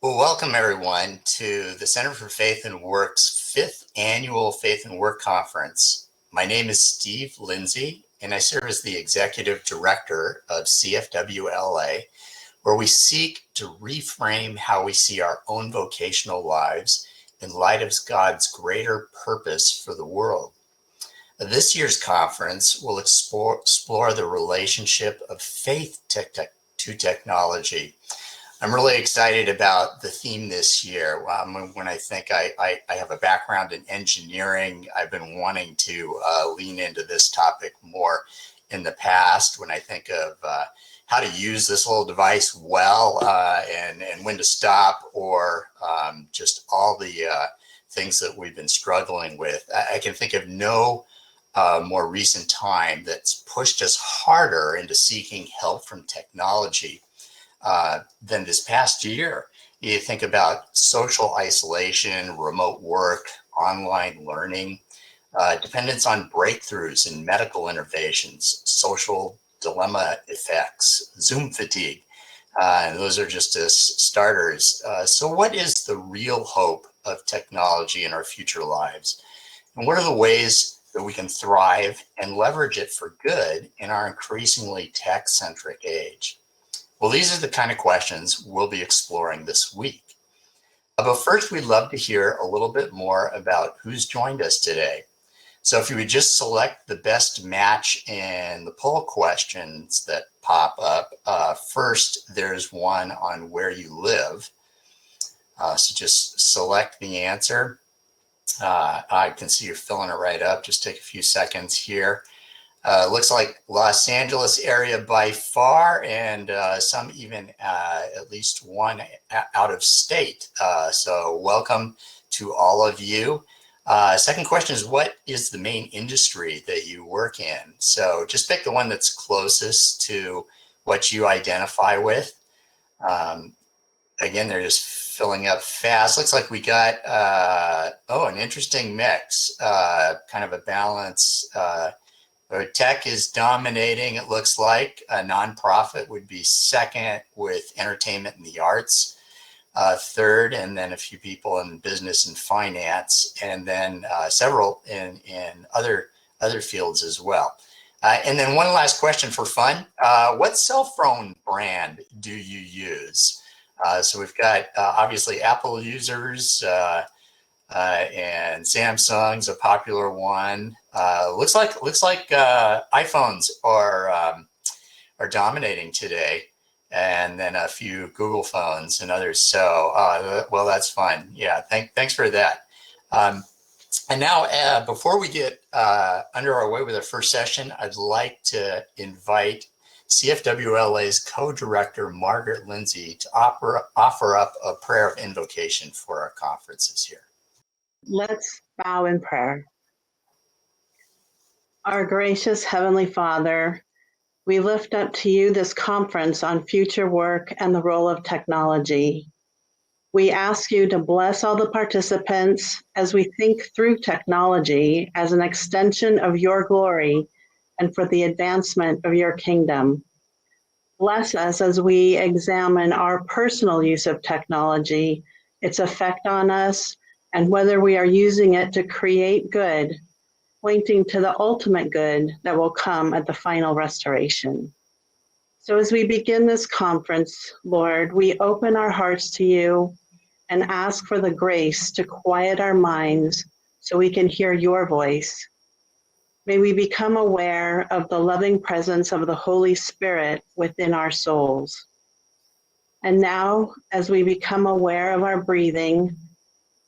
Well, welcome everyone to the Center for Faith and Work's 5th Annual Faith and Work Conference. My name is Steve Lindsey, and I serve as the Executive Director of CFWLA, where we seek to reframe how we see our own vocational lives in light of God's greater purpose for the world. This year's conference will explore the relationship of faith to technology. I'm really excited about the theme this year. When I think I have a background in engineering, I've been wanting to lean into this topic more in the past when I think of how to use this little device well and when to stop, or just all the things that we've been struggling with. I can think of no more recent time that's pushed us harder into seeking help from technology than this past year. You think about social isolation, remote work, online learning, dependence on breakthroughs in medical innovations, social dilemma effects, Zoom fatigue. And those are just as starters. So what is the real hope of technology in our future lives? And what are the ways that we can thrive and leverage it for good in our increasingly tech-centric age? Well, these are the kind of questions we'll be exploring this week. But first, we'd love to hear a little bit more about who's joined us today. So if you would just select the best match in the poll questions that pop up. First, there's one on where you live. So just select the answer. I can see you're filling it right up. Just take a few seconds here. Looks like Los Angeles area by far, and some even at least one out of state. So welcome to all of you. Second question is, what is the main industry that you work in? So just pick the one that's closest to what you identify with. Again, they're just filling up fast. Looks like we got, an interesting mix, kind of a balance. Tech is dominating, it looks like. A nonprofit would be second, with entertainment and the arts third, and then a few people in business and finance, and then several in other fields as well. And then one last question for fun. What cell phone brand do you use? So we've got obviously Apple users, and Samsung's a popular one. Looks like iPhones are dominating today, and then a few Google phones and others. So well, that's fun. Yeah, thanks for that. And now, before we get under our way with our first session, I'd like to invite CFWLA's co-director, Margaret Lindsey, to offer up a prayer of invocation for our conferences here. Let's bow in prayer. Our gracious Heavenly Father, we lift up to you this conference on future work and the role of technology. We ask you to bless all the participants as we think through technology as an extension of your glory and for the advancement of your kingdom. Bless us as we examine our personal use of technology, its effect on us, and whether we are using it to create good, pointing to the ultimate good that will come at the final restoration. So as we begin this conference, Lord, we open our hearts to you and ask for the grace to quiet our minds so we can hear your voice. May we become aware of the loving presence of the Holy Spirit within our souls. And now, as we become aware of our breathing,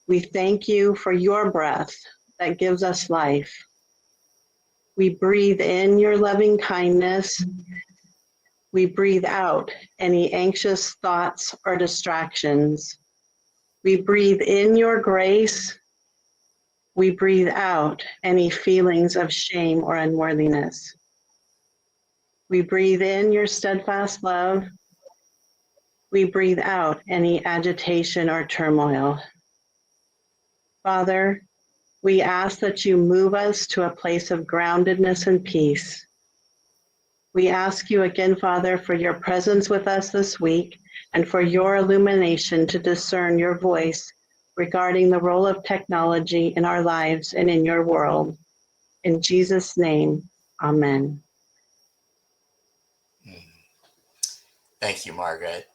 we thank you for your breath that gives us life. We breathe in your loving kindness. We breathe out any anxious thoughts or distractions. We breathe in your grace. We breathe out any feelings of shame or unworthiness. We breathe in your steadfast love. We breathe out any agitation or turmoil. Father, we ask that you move us to a place of groundedness and peace. We ask you again, Father, for your presence with us this week and for your illumination to discern your voice regarding the role of technology in our lives and in your world. In Jesus' name, amen. Thank you, Margaret.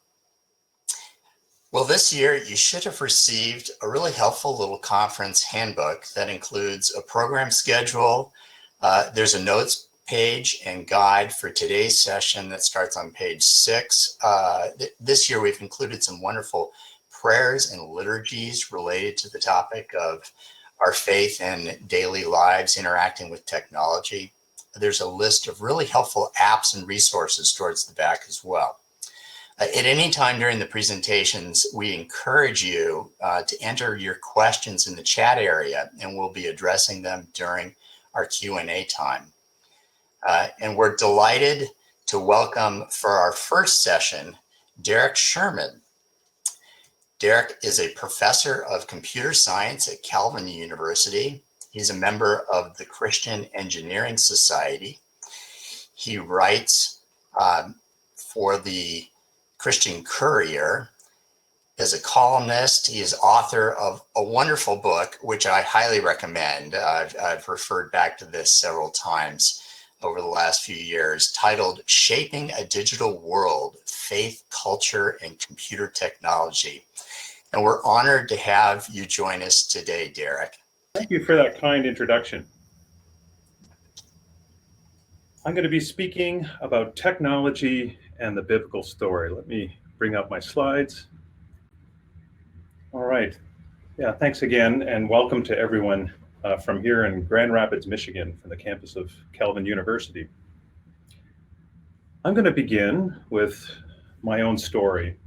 Well, this year you should have received a really helpful little conference handbook that includes a program schedule. There's a notes page and guide for today's session that starts on page 6. This year we've included some wonderful prayers and liturgies related to the topic of our faith and daily lives interacting with technology. There's a list of really helpful apps and resources towards the back as well. At any time during the presentations, we encourage you to enter your questions in the chat area, and we'll be addressing them during our Q&A time. And we're delighted to welcome for our first session, Derek Schuurman. Derek is a professor of computer science at Calvin University. He's a member of the Christian Engineering Society. He writes for the Christian Courier as a columnist. He is author of a wonderful book, which I highly recommend. I've referred back to this several times over the last few years, titled Shaping a Digital World, Faith, Culture, and Computer Technology. And we're honored to have you join us today, Derek. Thank you for that kind introduction. I'm going to be speaking about technology and the biblical story. Let me bring up my slides. All right. Yeah, thanks again, and welcome to everyone from here in Grand Rapids, Michigan, from the campus of Calvin University. I'm going to begin with my own story.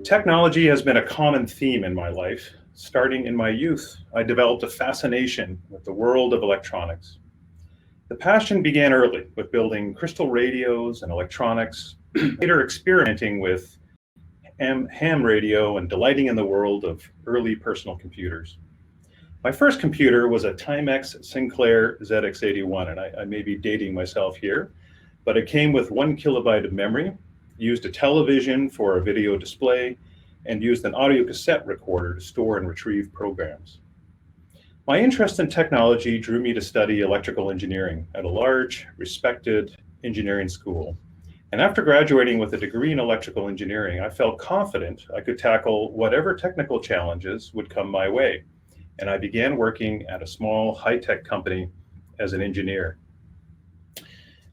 Technology has been a common theme in my life. Starting in my youth, I developed a fascination with the world of electronics. The passion began early with building crystal radios and electronics, later experimenting with ham radio and delighting in the world of early personal computers. My first computer was a Timex Sinclair ZX81, and I may be dating myself here, but it came with 1 kilobyte of memory, used a television for a video display, and used an audio cassette recorder to store and retrieve programs. My interest in technology drew me to study electrical engineering at a large, respected engineering school. And after graduating with a degree in electrical engineering, I felt confident I could tackle whatever technical challenges would come my way. And I began working at a small high-tech company as an engineer.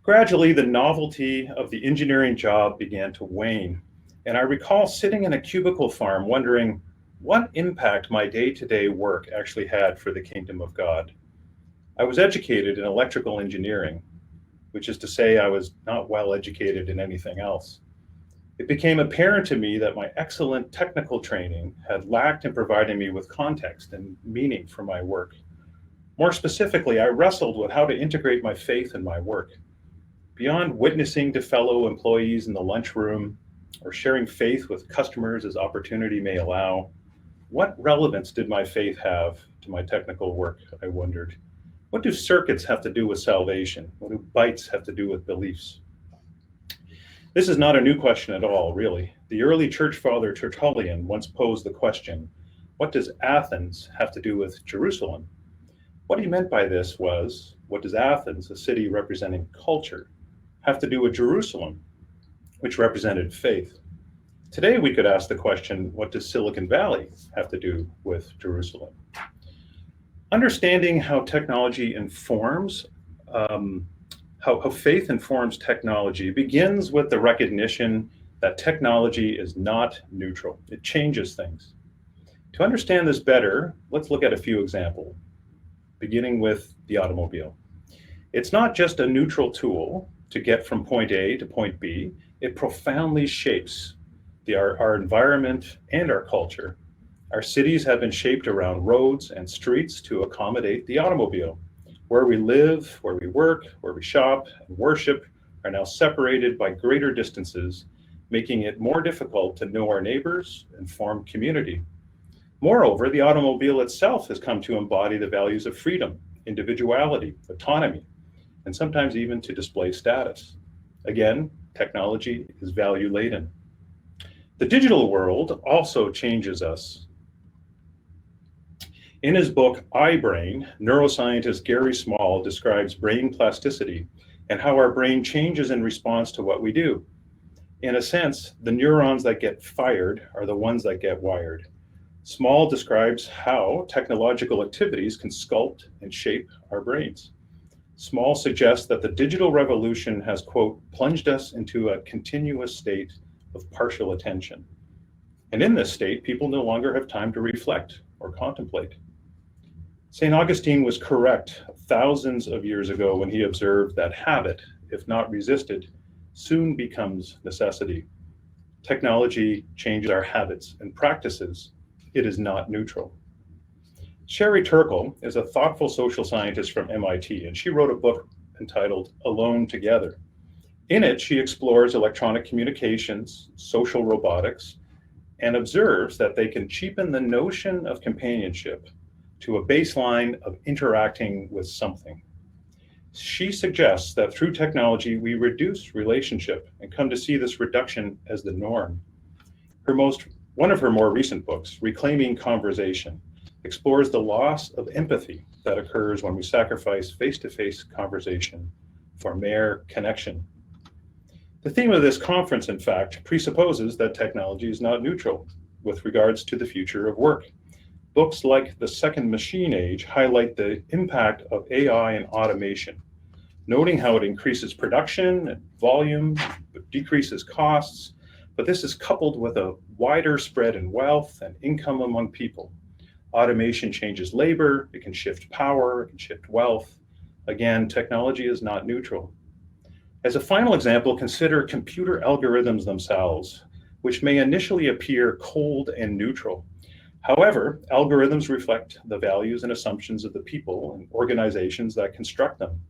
Gradually, the novelty of the engineering job began to wane. And I recall sitting in a cubicle farm wondering what impact my day-to-day work actually had for the kingdom of God. I was educated in electrical engineering, which is to say I was not well educated in anything else. It became apparent to me that my excellent technical training had lacked in providing me with context and meaning for my work. More specifically, I wrestled with how to integrate my faith in my work. Beyond witnessing to fellow employees in the lunchroom or sharing faith with customers as opportunity may allow, what relevance did my faith have to my technical work, I wondered. What do circuits have to do with salvation? What do bytes have to do with beliefs? This is not a new question at all, really. The early church father Tertullian once posed the question, what does Athens have to do with Jerusalem? What he meant by this was, what does Athens, a city representing culture, have to do with Jerusalem, which represented faith? Today we could ask the question, what does Silicon Valley have to do with Jerusalem? Understanding how technology informs, how faith informs technology begins with the recognition that technology is not neutral. It changes things. To understand this better, let's look at a few examples, beginning with the automobile. It's not just a neutral tool to get from point A to point B. It profoundly shapes our environment and our culture. Our cities have been shaped around roads and streets to accommodate the automobile. Where we live, where we work, where we shop and worship are now separated by greater distances, making it more difficult to know our neighbors and form community. Moreover, the automobile itself has come to embody the values of freedom, individuality, autonomy, and sometimes even to display status. Again, technology is value-laden. The digital world also changes us. In his book, iBrain, neuroscientist Gary Small describes brain plasticity and how our brain changes in response to what we do. In a sense, the neurons that get fired are the ones that get wired. Small describes how technological activities can sculpt and shape our brains. Small suggests that the digital revolution has, quote, plunged us into a continuous state of partial attention. And in this state, people no longer have time to reflect or contemplate. St. Augustine was correct thousands of years ago when he observed that habit, if not resisted, soon becomes necessity. Technology changes our habits and practices. It is not neutral. Sherry Turkle is a thoughtful social scientist from MIT, and she wrote a book entitled Alone Together. In it, she explores electronic communications, social robotics, and observes that they can cheapen the notion of companionship to a baseline of interacting with something. She suggests that through technology, we reduce relationship and come to see this reduction as the norm. One of her more recent books, Reclaiming Conversation, explores the loss of empathy that occurs when we sacrifice face-to-face conversation for mere connection. The theme of this conference, in fact, presupposes that technology is not neutral with regards to the future of work. Books like The Second Machine Age highlight the impact of AI and automation, noting how it increases production and volume, but decreases costs, but this is coupled with a wider spread in wealth and income among people. Automation changes labor, it can shift power, it can shift wealth. Again, technology is not neutral. As a final example, consider computer algorithms themselves, which may initially appear cold and neutral. However, algorithms reflect the values and assumptions of the people and organizations that construct them.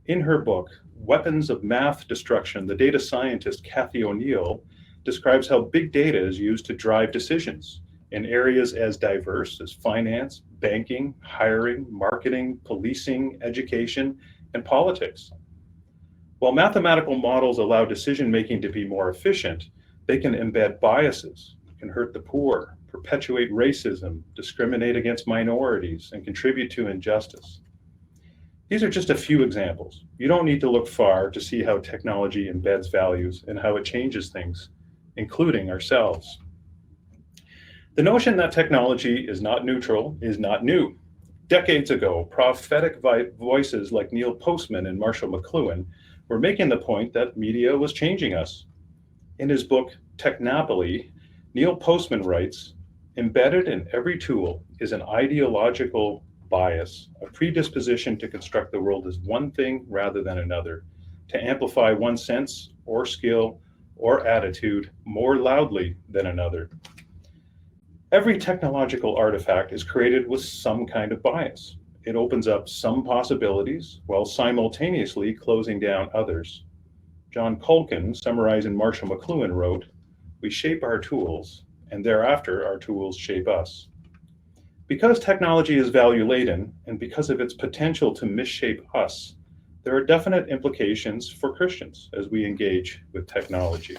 In her book, Weapons of Math Destruction, the data scientist Cathy O'Neill describes how big data is used to drive decisions in areas as diverse as finance, banking, hiring, marketing, policing, education, and politics. While mathematical models allow decision-making to be more efficient, they can embed biases, can hurt the poor, perpetuate racism, discriminate against minorities, and contribute to injustice. These are just a few examples. You don't need to look far to see how technology embeds values and how it changes things, including ourselves. The notion that technology is not neutral is not new. Decades ago, prophetic voices like Neil Postman and Marshall McLuhan were making the point that media was changing us. In his book, Technopoly, Neil Postman writes, embedded in every tool is an ideological bias, a predisposition to construct the world as one thing rather than another, to amplify one sense or skill or attitude more loudly than another. Every technological artifact is created with some kind of bias. It opens up some possibilities while simultaneously closing down others. John Culkin, summarizing Marshall McLuhan, wrote, "We shape our tools, and thereafter our tools shape us." Because technology is value-laden, and because of its potential to misshape us, there are definite implications for Christians as we engage with technology.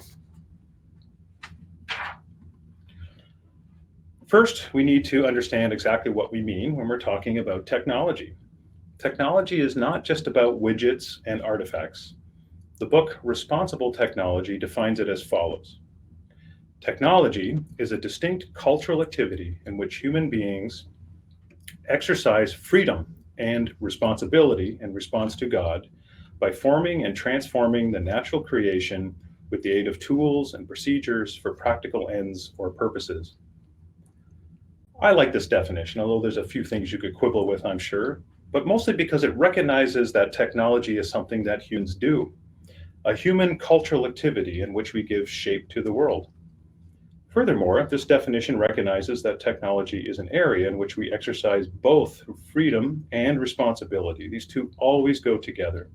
First, we need to understand exactly what we mean when we're talking about technology. Technology is not just about widgets and artifacts. The book Responsible Technology defines it as follows. Technology is a distinct cultural activity in which human beings exercise freedom and responsibility in response to God by forming and transforming the natural creation with the aid of tools and procedures for practical ends or purposes. I like this definition, although there's a few things you could quibble with, I'm sure, but mostly because it recognizes that technology is something that humans do, a human cultural activity in which we give shape to the world. Furthermore, this definition recognizes that technology is an area in which we exercise both freedom and responsibility. These two always go together.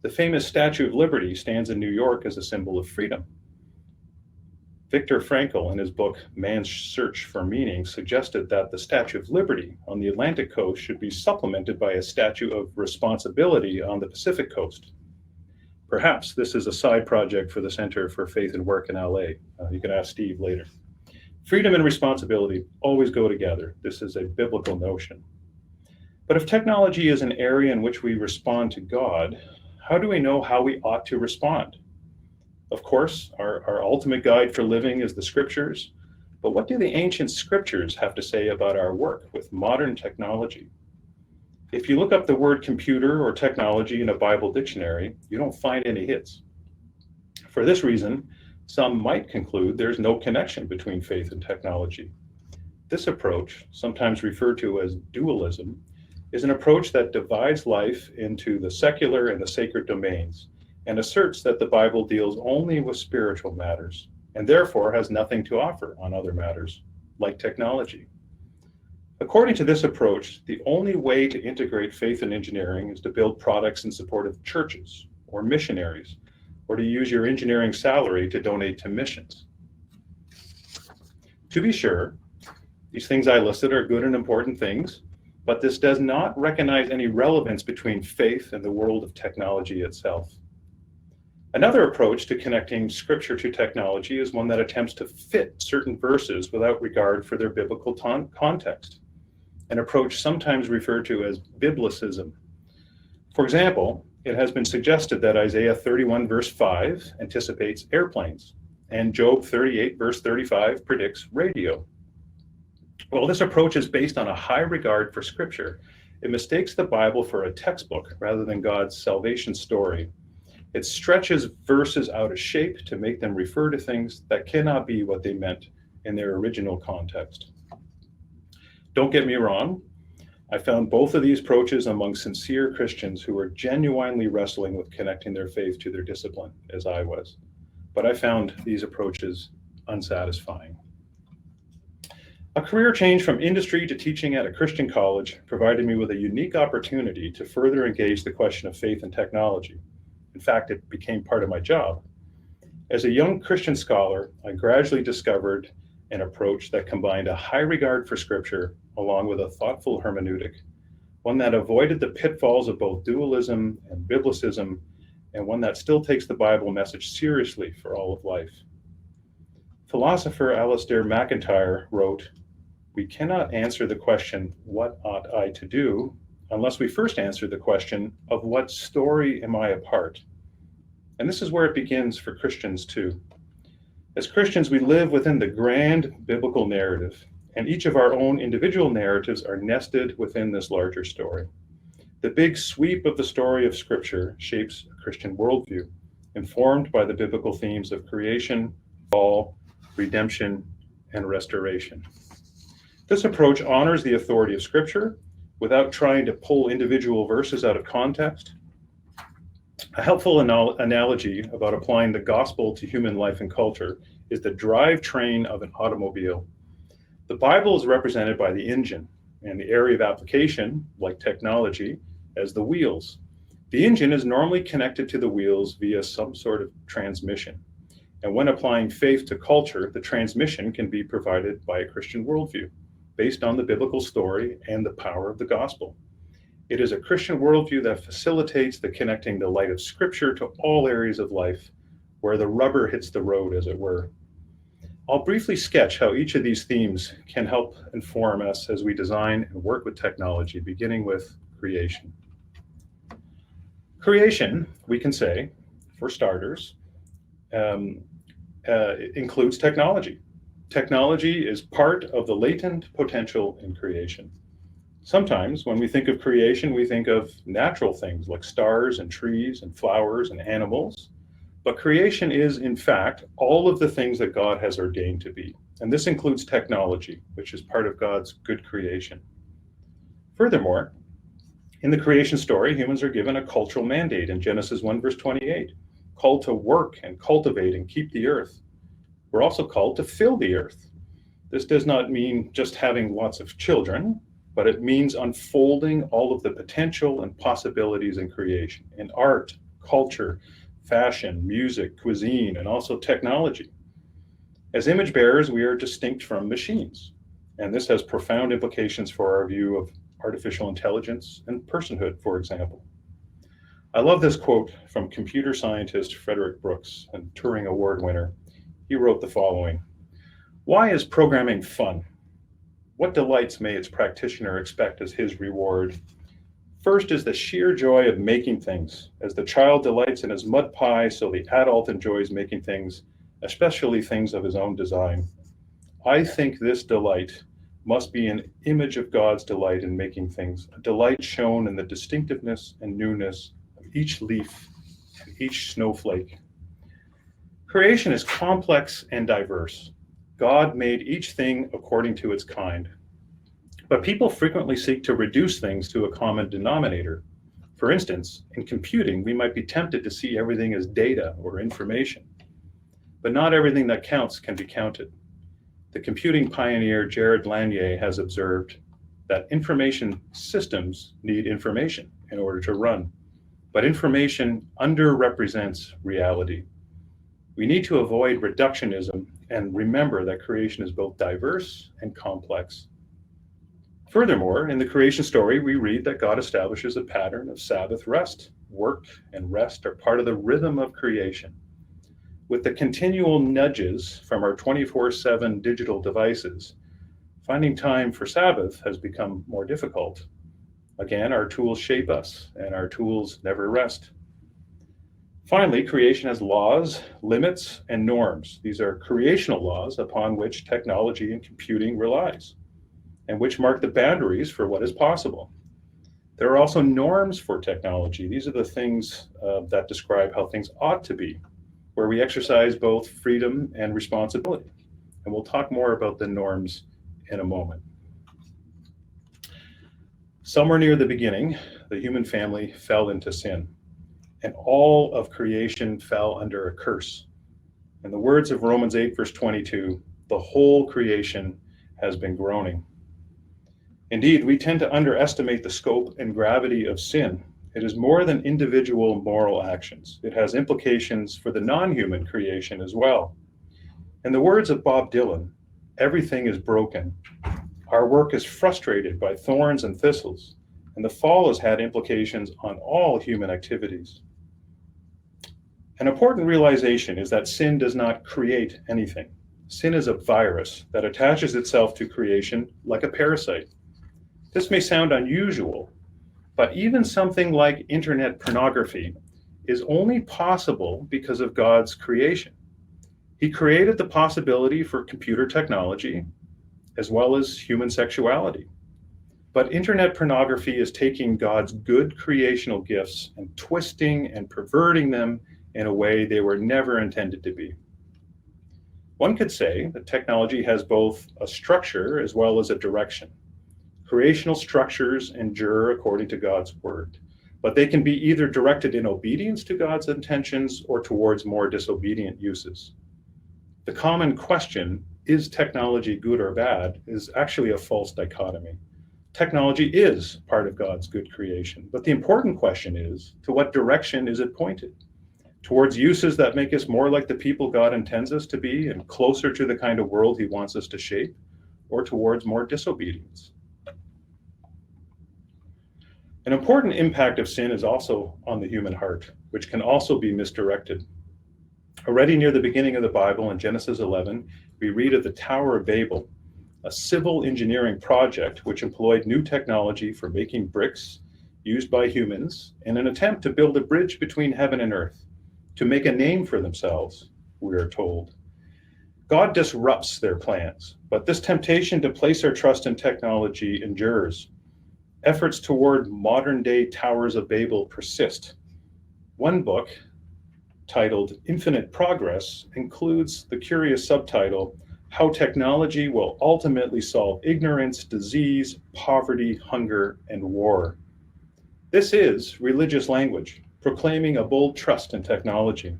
The famous Statue of Liberty stands in New York as a symbol of freedom. Viktor Frankl, in his book Man's Search for Meaning, suggested that the Statue of Liberty on the Atlantic coast should be supplemented by a statue of responsibility on the Pacific coast. Perhaps this is a side project for the Center for Faith and Work in LA. You can ask Steve later. Freedom and responsibility always go together. This is a biblical notion. But if technology is an area in which we respond to God, how do we know how we ought to respond? Of course, our ultimate guide for living is the scriptures, but what do the ancient scriptures have to say about our work with modern technology? If you look up the word computer or technology in a Bible dictionary, you don't find any hits. For this reason, some might conclude there's no connection between faith and technology. This approach, sometimes referred to as dualism, is an approach that divides life into the secular and the sacred domains and asserts that the Bible deals only with spiritual matters and therefore has nothing to offer on other matters, like technology. According to this approach, the only way to integrate faith and engineering is to build products in support of churches or missionaries, or to use your engineering salary to donate to missions. To be sure, these things I listed are good and important things, but this does not recognize any relevance between faith and the world of technology itself. Another approach to connecting scripture to technology is one that attempts to fit certain verses without regard for their biblical context, an approach sometimes referred to as Biblicism. For example, it has been suggested that Isaiah 31 verse 5 anticipates airplanes, and Job 38 verse 35 predicts radio. While this approach is based on a high regard for scripture, it mistakes the Bible for a textbook rather than God's salvation story. It stretches verses out of shape to make them refer to things that cannot be what they meant in their original context. Don't get me wrong, I found both of these approaches among sincere Christians who were genuinely wrestling with connecting their faith to their discipline, as I was. But I found these approaches unsatisfying. A career change from industry to teaching at a Christian college provided me with a unique opportunity to further engage the question of faith and technology. In fact, it became part of my job. As a young Christian scholar, I gradually discovered an approach that combined a high regard for scripture along with a thoughtful hermeneutic, one that avoided the pitfalls of both dualism and biblicism, and one that still takes the Bible message seriously for all of life. Philosopher Alasdair MacIntyre wrote, "We cannot answer the question, what ought I to do, unless we first answer the question of what story am I a part?" And this is where it begins for Christians too. As Christians, we live within the grand biblical narrative, and each of our own individual narratives are nested within this larger story. The big sweep of the story of Scripture shapes a Christian worldview, informed by the biblical themes of creation, fall, redemption, and restoration. This approach honors the authority of Scripture without trying to pull individual verses out of context. A helpful analogy about applying the gospel to human life and culture is the drivetrain of an automobile. The Bible is represented by the engine, and the area of application, like technology, as the wheels. The engine is normally connected to the wheels via some sort of transmission. And when applying faith to culture, the transmission can be provided by a Christian worldview, based on the biblical story and the power of the gospel. It is a Christian worldview that facilitates the connecting the light of Scripture to all areas of life, where the rubber hits the road, as it were. I'll briefly sketch how each of these themes can help inform us as we design and work with technology, beginning with creation. Creation, we can say, for starters, includes technology. Technology is part of the latent potential in creation. Sometimes when we think of creation, we think of natural things like stars and trees and flowers and animals. But creation is, in fact, all of the things that God has ordained to be. And this includes technology, which is part of God's good creation. Furthermore, in the creation story, humans are given a cultural mandate in Genesis 1 verse 28, called to work and cultivate and keep the earth. We're also called to fill the earth. This does not mean just having lots of children, but it means unfolding all of the potential and possibilities in creation, in art, culture, fashion, music, cuisine, and also technology. As image bearers, we are distinct from machines, and this has profound implications for our view of artificial intelligence and personhood, for example. I love this quote from computer scientist Frederick Brooks, a Turing Award winner. He wrote the following: "Why is programming fun? What delights may its practitioner expect as his reward? First is the sheer joy of making things. As the child delights in his mud pie, so the adult enjoys making things, especially things of his own design. I think this delight must be an image of God's delight in making things, a delight shown in the distinctiveness and newness of each leaf and each snowflake. Creation is complex and diverse. God made each thing according to its kind. But people frequently seek to reduce things to a common denominator. For instance, in computing, we might be tempted to see everything as data or information. But not everything that counts can be counted. The computing pioneer Jared Lanier has observed that information systems need information in order to run, but information underrepresents reality. We need to avoid reductionism and remember that creation is both diverse and complex. Furthermore, in the creation story, we read that God establishes a pattern of Sabbath rest. Work and rest are part of the rhythm of creation. With the continual nudges from our 24/7 digital devices, finding time for Sabbath has become more difficult. Again, our tools shape us, and our tools never rest. Finally, creation has laws, limits, and norms. These are creational laws upon which technology and computing relies, and which mark the boundaries for what is possible. There are also norms for technology. These are the things that describe how things ought to be, where we exercise both freedom and responsibility. And we'll talk more about the norms in a moment. Somewhere near the beginning, the human family fell into sin, and all of creation fell under a curse. In the words of Romans 8, verse 22, the whole creation has been groaning. Indeed, we tend to underestimate the scope and gravity of sin. It is more than individual moral actions. It has implications for the non-human creation as well. In the words of Bob Dylan, everything is broken. Our work is frustrated by thorns and thistles, and the fall has had implications on all human activities. An important realization is that sin does not create anything. Sin is a virus that attaches itself to creation like a parasite. This may sound unusual, but even something like internet pornography is only possible because of God's creation. He created the possibility for computer technology as well as human sexuality. But internet pornography is taking God's good creational gifts and twisting and perverting them in a way they were never intended to be. One could say that technology has both a structure as well as a direction. Creational structures endure according to God's word, but they can be either directed in obedience to God's intentions or towards more disobedient uses. The common question, is technology good or bad, is actually a false dichotomy. Technology is part of God's good creation, but the important question is, to what direction is it pointed? Towards uses that make us more like the people God intends us to be and closer to the kind of world He wants us to shape, or towards more disobedience? An important impact of sin is also on the human heart, which can also be misdirected. Already near the beginning of the Bible, in Genesis 11, we read of the Tower of Babel, a civil engineering project which employed new technology for making bricks used by humans in an attempt to build a bridge between heaven and earth, to make a name for themselves, we are told. God disrupts their plans, but this temptation to place our trust in technology endures. Efforts toward modern-day Towers of Babel persist. One book, titled Infinite Progress, includes the curious subtitle, How Technology Will Ultimately Solve Ignorance, Disease, Poverty, Hunger, and War. This is religious language, proclaiming a bold trust in technology.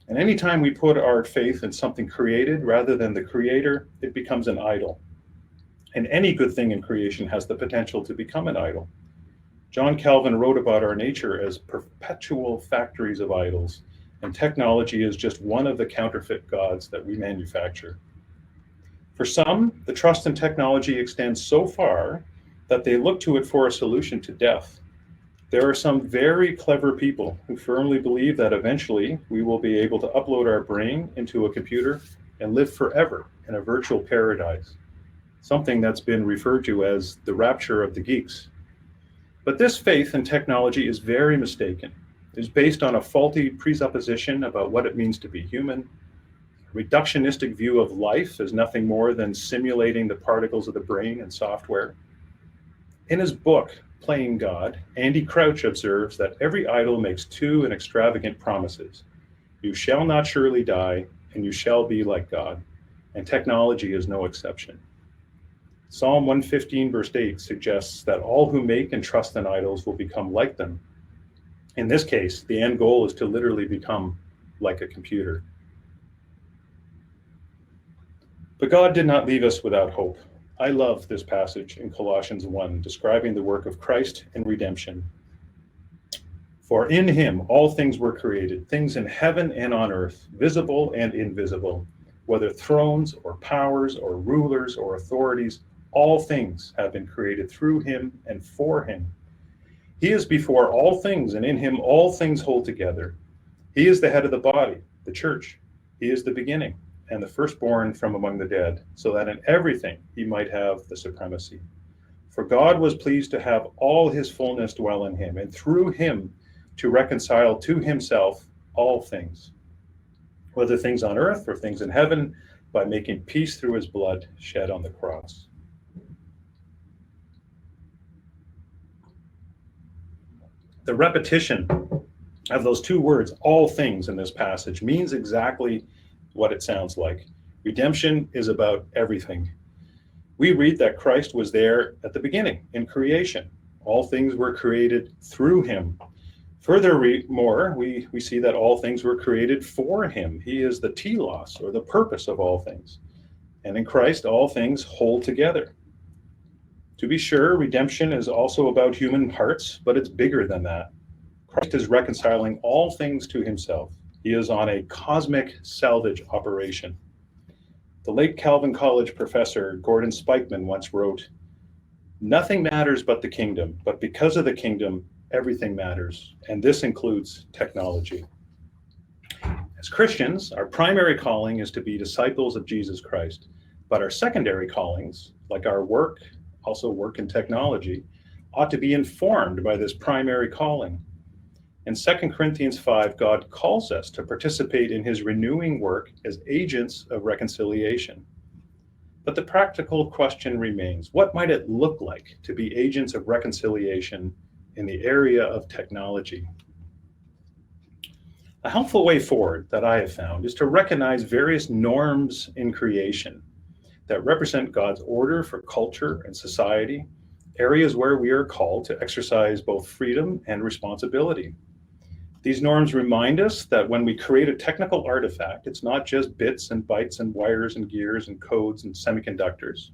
And anytime we put our faith in something created rather than the creator, it becomes an idol. And any good thing in creation has the potential to become an idol. John Calvin wrote about our nature as perpetual factories of idols, and technology is just one of the counterfeit gods that we manufacture. For some, the trust in technology extends so far that they look to it for a solution to death. There are some very clever people who firmly believe that eventually we will be able to upload our brain into a computer and live forever in a virtual paradise, something that's been referred to as the rapture of the geeks. But this faith in technology is very mistaken. It is based on a faulty presupposition about what it means to be human, a reductionistic view of life as nothing more than simulating the particles of the brain and software. In his book, Playing God, Andy Crouch observes that every idol makes two and extravagant promises. You shall not surely die, and you shall be like God. And technology is no exception. Psalm 115, verse 8 suggests that all who make and trust in idols will become like them. In this case, the end goal is to literally become like a computer. But God did not leave us without hope. I love this passage in Colossians 1, describing the work of Christ and redemption. For in him all things were created, things in heaven and on earth, visible and invisible, whether thrones or powers or rulers or authorities, all things have been created through him and for him. He is before all things, and in him all things hold together. He is the head of the body, the church. He is the beginning and the firstborn from among the dead, so that in everything he might have the supremacy. For God was pleased to have all his fullness dwell in him, and through him to reconcile to himself all things, whether things on earth or things in heaven, by making peace through his blood shed on the cross. The repetition of those two words, all things, in this passage means exactly what it sounds like. Redemption is about everything. We read that Christ was there at the beginning in creation. All things were created through him. Furthermore, we see that all things were created for him. He is the telos, or the purpose of all things. And in Christ, all things hold together. To be sure, redemption is also about human hearts, but it's bigger than that. Christ is reconciling all things to himself. He is on a cosmic salvage operation. The late Calvin College professor Gordon Spikeman once wrote, "Nothing matters but the kingdom, but because of the kingdom, everything matters, and this includes technology." As Christians, our primary calling is to be disciples of Jesus Christ, but our secondary callings, like our work, also work in technology, ought to be informed by this primary calling. In 2 Corinthians 5, God calls us to participate in his renewing work as agents of reconciliation. But the practical question remains, what might it look like to be agents of reconciliation in the area of technology? A helpful way forward that I have found is to recognize various norms in creation that represent God's order for culture and society, areas where we are called to exercise both freedom and responsibility. These norms remind us that when we create a technical artifact, it's not just bits and bytes and wires and gears and codes and semiconductors,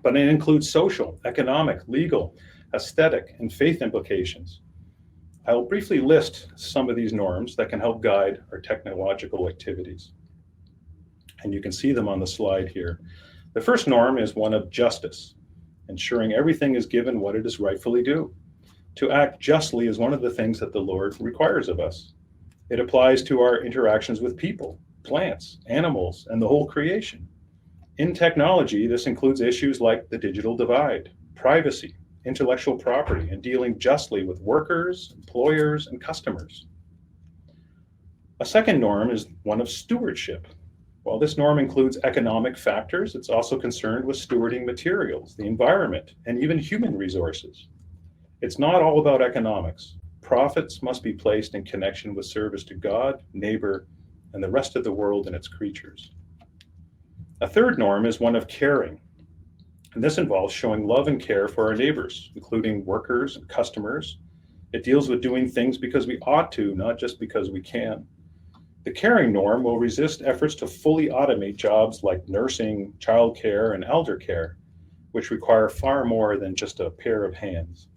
but it includes social, economic, legal, aesthetic, and faith implications. I will briefly list some of these norms that can help guide our technological activities. And you can see them on the slide here. The first norm is one of justice, ensuring everything is given what it is rightfully due. To act justly is one of the things that the Lord requires of us. It applies to our interactions with people, plants, animals, and the whole creation. In technology, this includes issues like the digital divide, privacy, intellectual property, and dealing justly with workers, employers, and customers. A second norm is one of stewardship. While this norm includes economic factors, it's also concerned with stewarding materials, the environment, and even human resources. It's not all about economics. Profits must be placed in connection with service to God, neighbor, and the rest of the world and its creatures. A third norm is one of caring. And this involves showing love and care for our neighbors, including workers and customers. It deals with doing things because we ought to, not just because we can. The caring norm will resist efforts to fully automate jobs like nursing, childcare, and elder care, which require far more than just a pair of hands.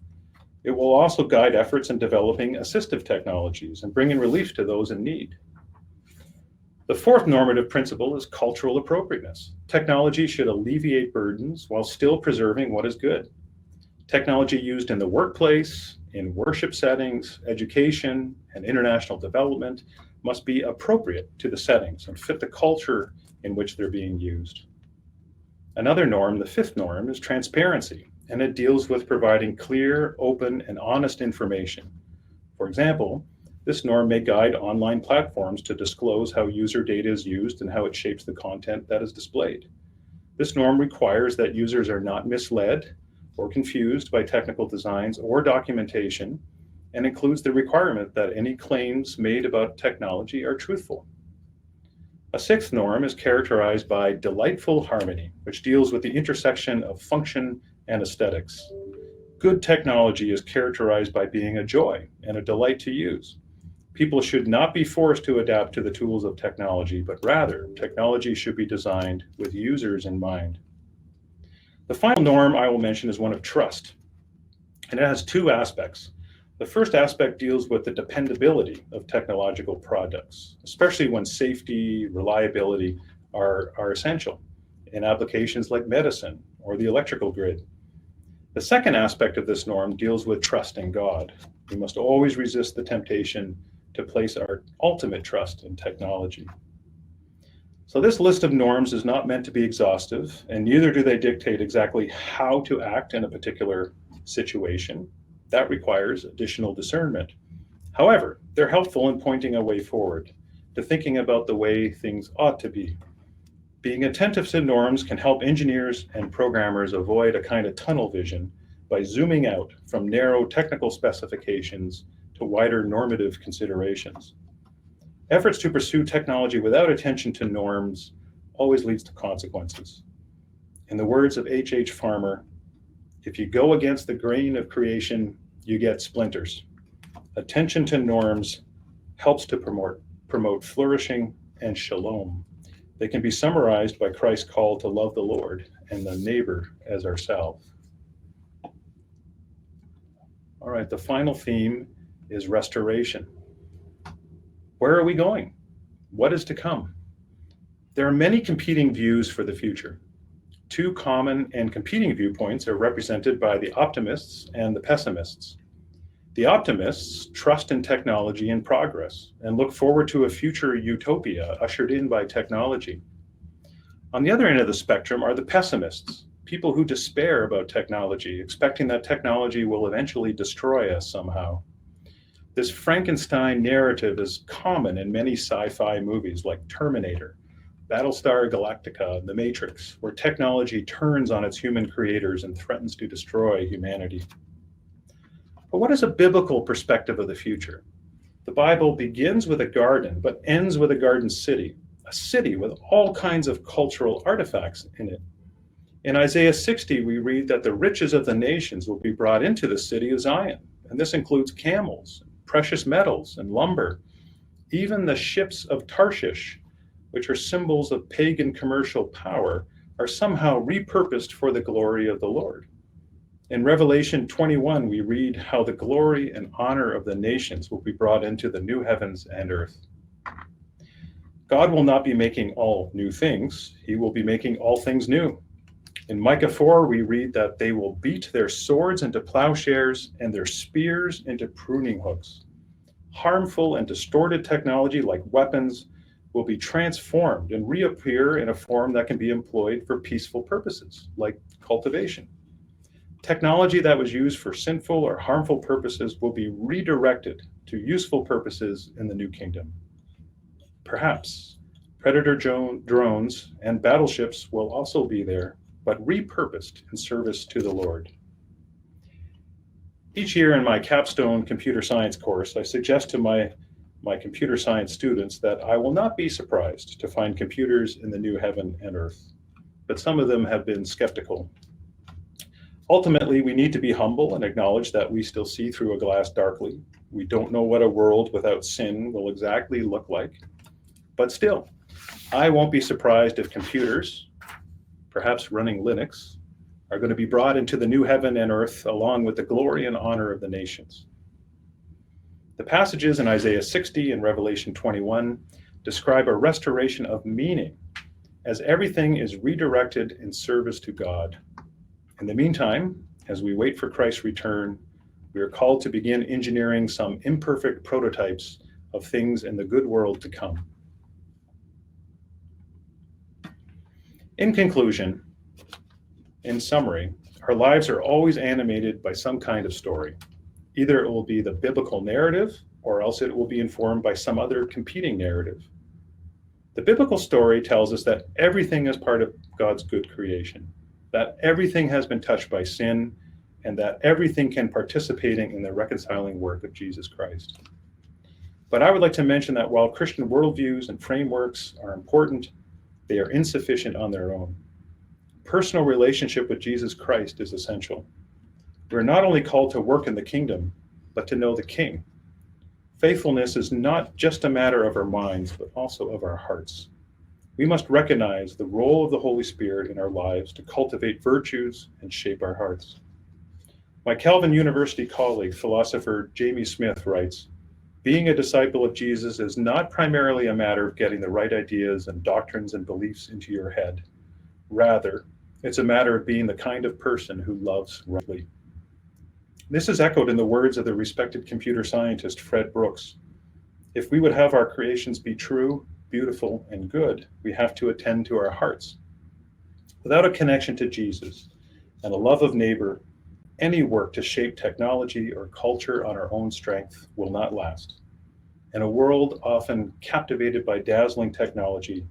It will also guide efforts in developing assistive technologies and bringing relief to those in need. The fourth normative principle is cultural appropriateness. Technology should alleviate burdens while still preserving what is good. Technology used in the workplace, in worship settings, education, and international development must be appropriate to the settings and fit the culture in which they're being used. Another norm, the fifth norm, is transparency, and it deals with providing clear, open, and honest information. For example, this norm may guide online platforms to disclose how user data is used and how it shapes the content that is displayed. This norm requires that users are not misled or confused by technical designs or documentation, and includes the requirement that any claims made about technology are truthful. A sixth norm is characterized by delightful harmony, which deals with the intersection of function and aesthetics. Good technology is characterized by being a joy and a delight to use. People should not be forced to adapt to the tools of technology, but rather, technology should be designed with users in mind. The final norm I will mention is one of trust, and it has two aspects. The first aspect deals with the dependability of technological products, especially when safety, reliability are essential in applications like medicine or the electrical grid. The second aspect of this norm deals with trust in God. We must always resist the temptation to place our ultimate trust in technology. So this list of norms is not meant to be exhaustive, and neither do they dictate exactly how to act in a particular situation. That requires additional discernment. However, they're helpful in pointing a way forward, to thinking about the way things ought to be. Being attentive to norms can help engineers and programmers avoid a kind of tunnel vision by zooming out from narrow technical specifications to wider normative considerations. Efforts to pursue technology without attention to norms always leads to consequences. In the words of H.H. Farmer, if you go against the grain of creation, you get splinters. Attention to norms helps to promote flourishing and shalom. They can be summarized by Christ's call to love the Lord and the neighbor as ourselves. All right, the final theme is restoration. Where are we going? What is to come? There are many competing views for the future. Two common and competing viewpoints are represented by the optimists and the pessimists. The optimists trust in technology and progress and look forward to a future utopia ushered in by technology. On the other end of the spectrum are the pessimists, people who despair about technology, expecting that technology will eventually destroy us somehow. This Frankenstein narrative is common in many sci-fi movies like Terminator, Battlestar Galactica, and The Matrix, where technology turns on its human creators and threatens to destroy humanity. But what is a biblical perspective of the future? The Bible begins with a garden, but ends with a garden city, a city with all kinds of cultural artifacts in it. In Isaiah 60, we read that the riches of the nations will be brought into the city of Zion, and this includes camels, precious metals, and lumber. Even the ships of Tarshish, which are symbols of pagan commercial power, are somehow repurposed for the glory of the Lord. In Revelation 21, we read how the glory and honor of the nations will be brought into the new heavens and earth. God will not be making all new things. He will be making all things new. In Micah 4, we read that they will beat their swords into plowshares and their spears into pruning hooks. Harmful and distorted technology like weapons will be transformed and reappear in a form that can be employed for peaceful purposes, like cultivation. Technology that was used for sinful or harmful purposes will be redirected to useful purposes in the new kingdom. Perhaps predator drones and battleships will also be there, but repurposed in service to the Lord. Each year in my capstone computer science course, I suggest to my computer science students that I will not be surprised to find computers in the new heaven and earth, but some of them have been skeptical. Ultimately, we need to be humble and acknowledge that we still see through a glass darkly. We don't know what a world without sin will exactly look like, but still, I won't be surprised if computers, perhaps running Linux, are going to be brought into the new heaven and earth along with the glory and honor of the nations. The passages in Isaiah 60 and Revelation 21 describe a restoration of meaning as everything is redirected in service to God. In the meantime, as we wait for Christ's return, We are called to begin engineering some imperfect prototypes of things in the good world to come. In conclusion, in summary, our lives are always animated by some kind of story. Either it will be the biblical narrative, or else it will be informed by some other competing narrative. The biblical story tells us that everything is part of God's good creation, that everything has been touched by sin, and that everything can participate in the reconciling work of Jesus Christ. But I would like to mention that while Christian worldviews and frameworks are important, they are insufficient on their own. Personal relationship with Jesus Christ is essential. We're not only called to work in the kingdom, but to know the King. Faithfulness is not just a matter of our minds, but also of our hearts. We must recognize the role of the Holy Spirit in our lives to cultivate virtues and shape our hearts. My Calvin University colleague, philosopher Jamie Smith, writes, "Being a disciple of Jesus is not primarily a matter of getting the right ideas and doctrines and beliefs into your head. Rather, it's a matter of being the kind of person who loves rightly." This is echoed in the words of the respected computer scientist Fred Brooks. If we would have our creations be true, beautiful, and good, we have to attend to our hearts. Without a connection to Jesus and a love of neighbor, any work to shape technology or culture on our own strength will not last. In a world often captivated by dazzling technology,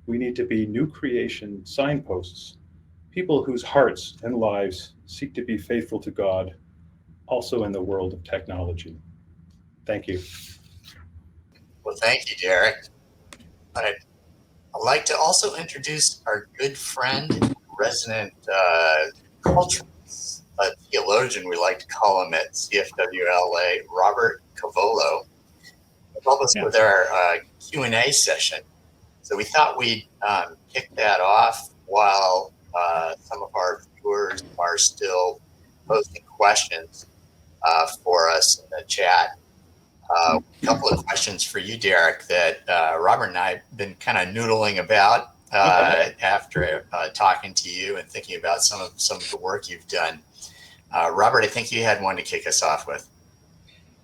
we need to be new creation signposts, people whose hearts and lives seek to be faithful to God, also in the world of technology. Thank you. Well, thank you, Derek. I'd like to also introduce our good friend, resident culture theologian, we like to call him at CFWLA, Robert Covolo, help us with our Q&A session. So we thought we'd kick that off while some of our viewers are still posting questions for us in the chat. A couple of questions for you, Derek, that Robert and I have been kind of noodling about after talking to you and thinking about some of the work you've done. Robert, I think you had one to kick us off with.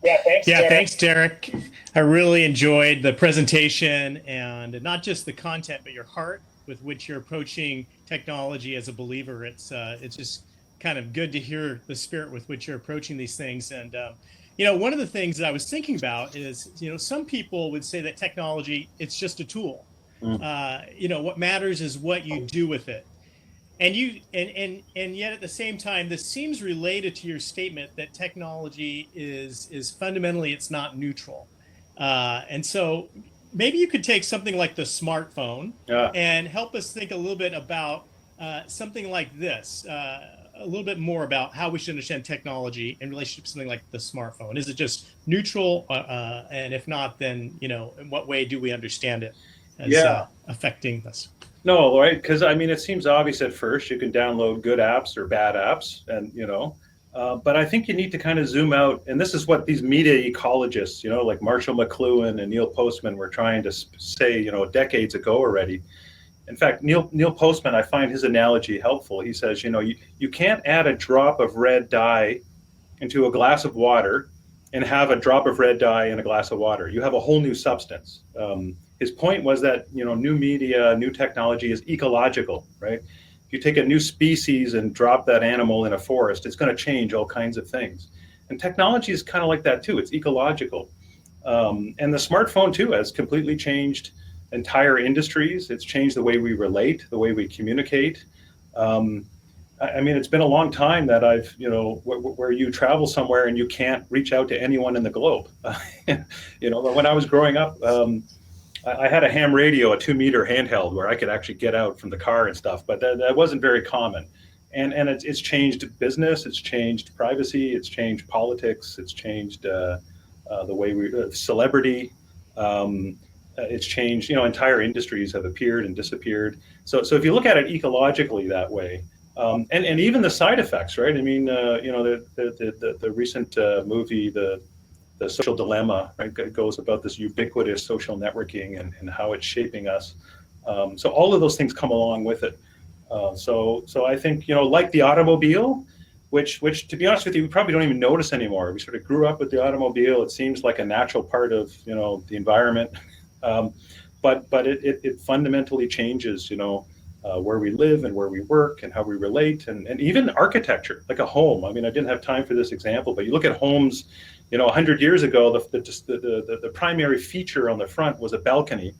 Thanks, Derek. I really enjoyed the presentation, and not just the content, but your heart with which you're approaching technology as a believer. It's just kind of good to hear the spirit with which you're approaching these things. And one of the things that I was thinking about is, some people would say that technology, it's just a tool. What matters is what you do with it. And yet at the same time, this seems related to your statement that technology is fundamentally, it's not neutral. And so maybe you could take something like the smartphone and help us think a little bit about something like this, a little bit more about how we should understand technology in relationship to something like the smartphone. Is it just neutral? And if not, then, in what way do we understand it as affecting this? No, right? Because it seems obvious at first. You can download good apps or bad apps, and but I think you need to kind of zoom out. And this is what these media ecologists, like Marshall McLuhan and Neil Postman, were trying to say, decades ago already. In fact, Neil Postman, I find his analogy helpful. He says, you can't add a drop of red dye into a glass of water and have a drop of red dye in a glass of water. You have a whole new substance. His point was that, new media, new technology is ecological, right? If you take a new species and drop that animal in a forest, it's going to change all kinds of things. And technology is kind of like that too. It's ecological. And the smartphone too has completely changed entire industries. It's changed the way we relate, the way we communicate. It's been a long time that I've, where you travel somewhere and you can't reach out to anyone in the globe. When I was growing up, I had a ham radio, a 2-meter handheld, where I could actually get out from the car and stuff, but that wasn't very common. And it's changed business, it's changed privacy, it's changed politics, it's changed the way we celebrity. It's changed, entire industries have appeared and disappeared. So if you look at it ecologically that way, and even the side effects, right? The recent movie, the Social Dilemma, right, goes about this ubiquitous social networking and how it's shaping us. So all of those things come along with it. So I think, like the automobile, which to be honest with you, we probably don't even notice anymore. We sort of grew up with the automobile. It seems like a natural part of, the environment. But it fundamentally changes, where we live and where we work and how we relate, and even architecture, like a home. I mean, I didn't have time for this example, but you look at homes, 100 years ago, the primary feature on the front was a balcony.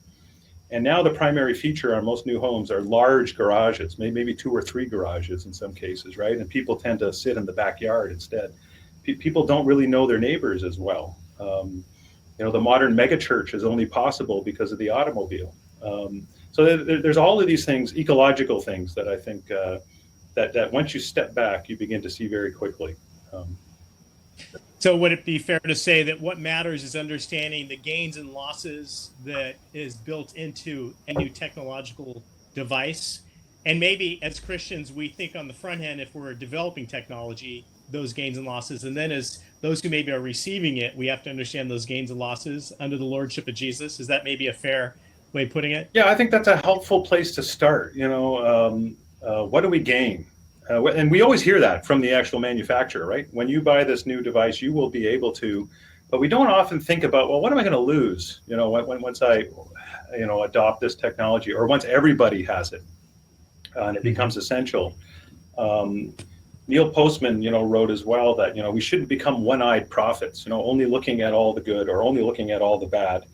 And now the primary feature on most new homes are large garages, maybe 2 or 3 garages in some cases, right? And people tend to sit in the backyard instead. People don't really know their neighbors as well. The modern megachurch is only possible because of the automobile. So there's all of these things, ecological things, that I think that once you step back, you begin to see very quickly. So would it be fair to say that what matters is understanding the gains and losses that is built into a new technological device? And maybe as Christians, we think on the front end, if we're developing technology, those gains and losses. And then as those who maybe are receiving it, we have to understand those gains and losses under the lordship of Jesus. Is that maybe a fair way of putting it? Yeah, I think that's a helpful place to start. What do we gain? And we always hear that from the actual manufacturer, right? When you buy this new device, you will be able to, but we don't often think about, well, what am I going to lose? Once I, adopt this technology, or once everybody has it, and it becomes essential. Neil Postman, wrote as well that, we shouldn't become one-eyed prophets, only looking at all the good or only looking at all the bad.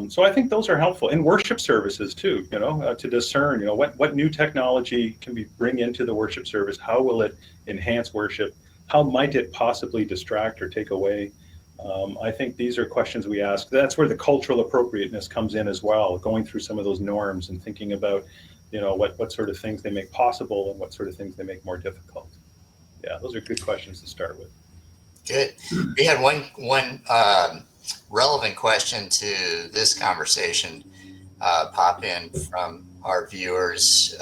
So I think those are helpful in worship services too, to discern, what new technology can we bring into the worship service? How will it enhance worship? How might it possibly distract or take away? I think these are questions we ask. That's where the cultural appropriateness comes in as well, going through some of those norms and thinking about, what sort of things they make possible and what sort of things they make more difficult. Yeah, those are good questions to start with. Good. We had one relevant question to this conversation pop in from our viewers.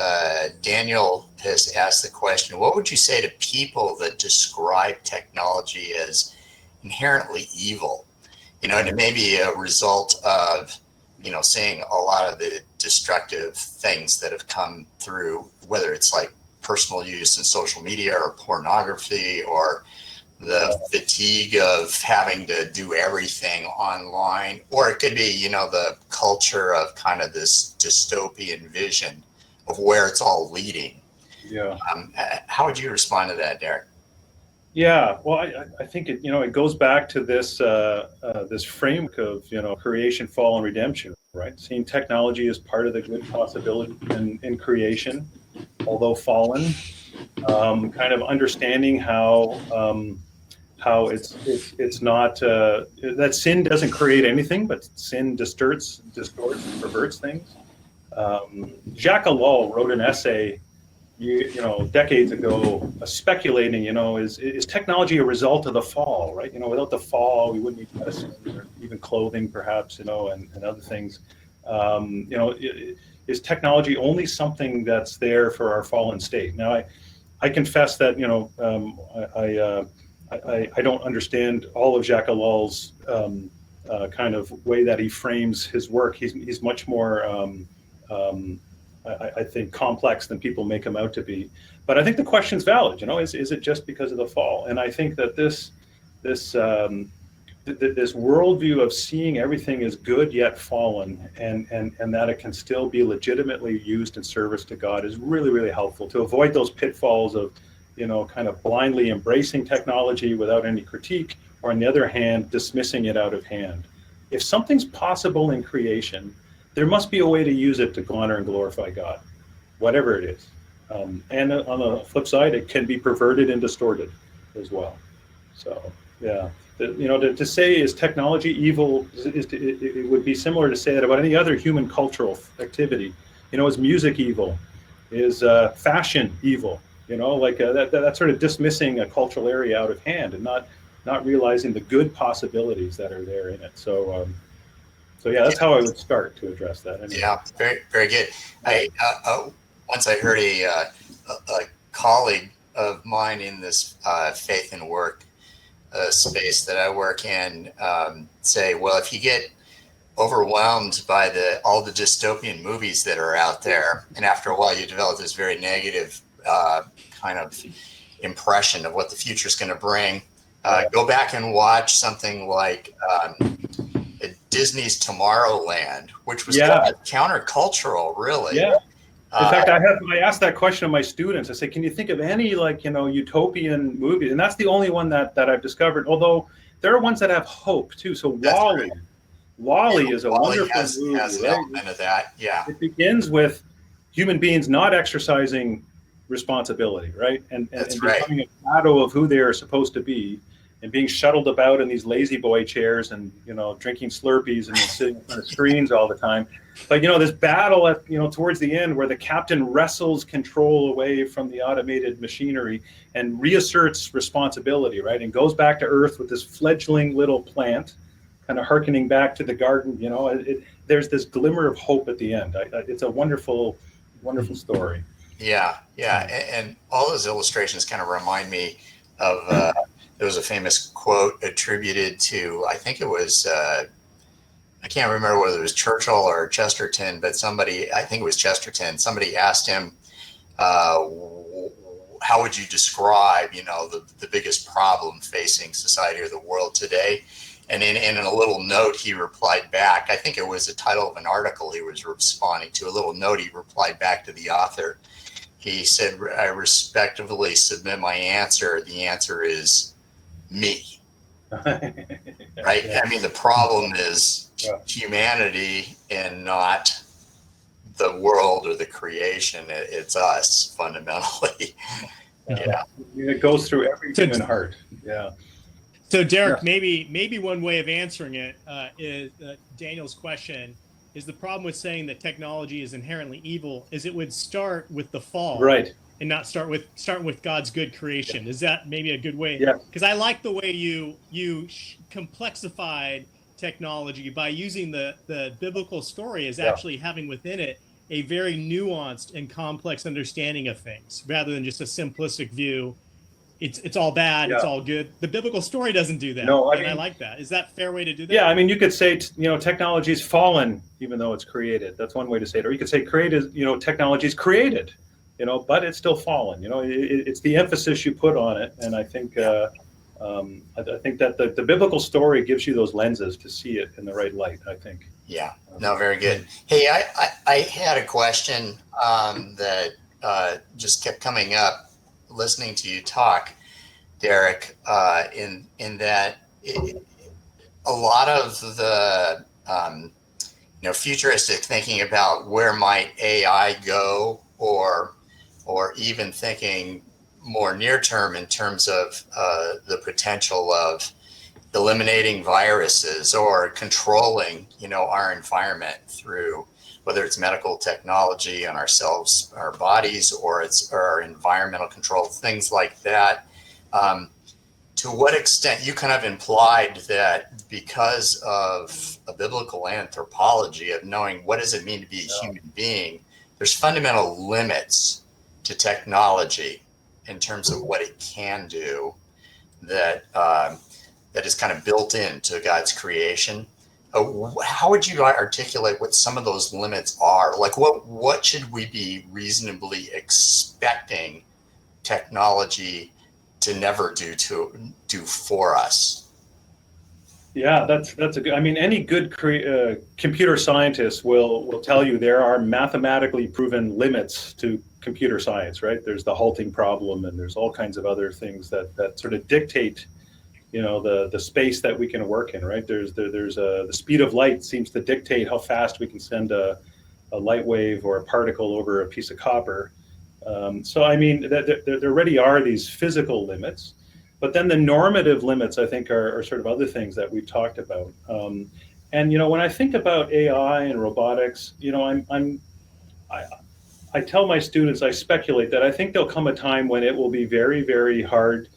Daniel has asked the question, what would you say to people that describe technology as inherently evil? And it may be a result of, seeing a lot of the destructive things that have come through, whether it's like personal use in social media or pornography, or the fatigue of having to do everything online, or it could be, the culture of kind of this dystopian vision of where it's all leading. Yeah. How would you respond to that, Derek? Yeah, well, I think it goes back to this this framework of creation, fall, and redemption, right? Seeing technology as part of the good possibility in creation, although fallen. Kind of understanding how it's not that sin doesn't create anything, but sin distorts, perverts things. Jacques Ellul wrote an essay, decades ago, speculating, is technology a result of the fall, right? Without the fall, we wouldn't need medicine or even clothing, perhaps, and other things. Is technology only something that's there for our fallen state? Now, I confess that, I don't understand all of Jacques Ellul's kind of way that he frames his work. He's much more, I think, complex than people make him out to be. But I think the question's valid. Is it just because of the fall? And I think that this worldview of seeing everything as good yet fallen, and that it can still be legitimately used in service to God, is really, really helpful to avoid those pitfalls of, kind of blindly embracing technology without any critique, or on the other hand, dismissing it out of hand. If something's possible in creation, there must be a way to use it to honor and glorify God, whatever it is. And on the flip side, it can be perverted and distorted as well. So, yeah. To say is technology evil, it would be similar to say that about any other human cultural activity. Is music evil? Is fashion evil? That sort of dismissing a cultural area out of hand and not realizing the good possibilities that are there in it. So yeah, that's how I would start to address that. Anyway. Yeah, very, very good. Once I heard a colleague of mine in this faith and work space that I work in say, well, if you get overwhelmed by all the dystopian movies that are out there, and after a while you develop this very negative kind of impression of what the future is going to bring. Go back and watch something like Disney's Tomorrowland, which was kind of countercultural, really. Yeah. In fact, I asked that question of my students. I say, can you think of any utopian movie? And that's the only one that I've discovered. Although there are ones that have hope too. So Wall-E is a wonderful movie. Has an element of that. Yeah. It begins with human beings not exercising responsibility, right? And becoming a shadow of who they are supposed to be, and being shuttled about in these lazy boy chairs, and drinking Slurpees and sitting in front of screens all the time. But this battle at towards the end, where the captain wrestles control away from the automated machinery and reasserts responsibility, right? And goes back to Earth with this fledgling little plant, kind of hearkening back to the garden. There's this glimmer of hope at the end. It's a wonderful story. Yeah. And all those illustrations kind of remind me of there was a famous quote attributed to, I think it was, I can't remember whether it was Churchill or Chesterton, but I think it was Chesterton, somebody asked him, how would you describe, the biggest problem facing society or the world today? And in a little note, he replied back, I think it was the title of an article he was responding to, a little note he replied back to the author. He said, I respectfully submit my answer. The answer is me. Right? Yeah. I mean, the problem is humanity and not the world or the creation. It's us, fundamentally. Yeah. It goes through every human heart. Yeah. So Derek, maybe one way of answering it is Daniel's question is the problem with saying that technology is inherently evil is it would start with the fall, right, and not start with God's good creation. Yeah. Is that maybe a good way? Yeah. Because I like the way you complexified technology by using the biblical story as actually having within it a very nuanced and complex understanding of things, rather than just a simplistic view. It's all bad. It's all good. The biblical story doesn't do that. No, I like that. Is that a fair way to do that? Yeah, I mean, you could say, technology's fallen, even though it's created. That's one way to say it. Or you could say technology's created, but it's still fallen. It's the emphasis you put on it. And I think, I think that the biblical story gives you those lenses to see it in the right light, I think. Yeah, no, very good. Hey, I had a question that just kept coming up listening to you talk, Derek, in that a lot of the futuristic thinking about where might AI go, or even thinking more near term in terms of the potential of eliminating viruses or controlling our environment through whether it's medical technology on ourselves, our bodies, or it's our environmental control, things like that. To what extent, you kind of implied that because of a biblical anthropology of knowing what does it mean to be a human being, there's fundamental limits to technology in terms of what it can do that is kind of built into God's creation. How would you articulate what some of those limits are? Like what should we be reasonably expecting technology to never do for us? Yeah, that's a good. I mean, any good computer scientist will tell you there are mathematically proven limits to computer science, right? There's the halting problem, and there's all kinds of other things that sort of dictate the space that we can work in, right? There's the speed of light seems to dictate how fast we can send a light wave or a particle over a piece of copper. So I mean, there already are these physical limits, but then the normative limits, I think, are sort of other things that we've talked about. And when I think about AI and robotics, I tell my students, I speculate that I think there'll come a time when it will be very, very hard.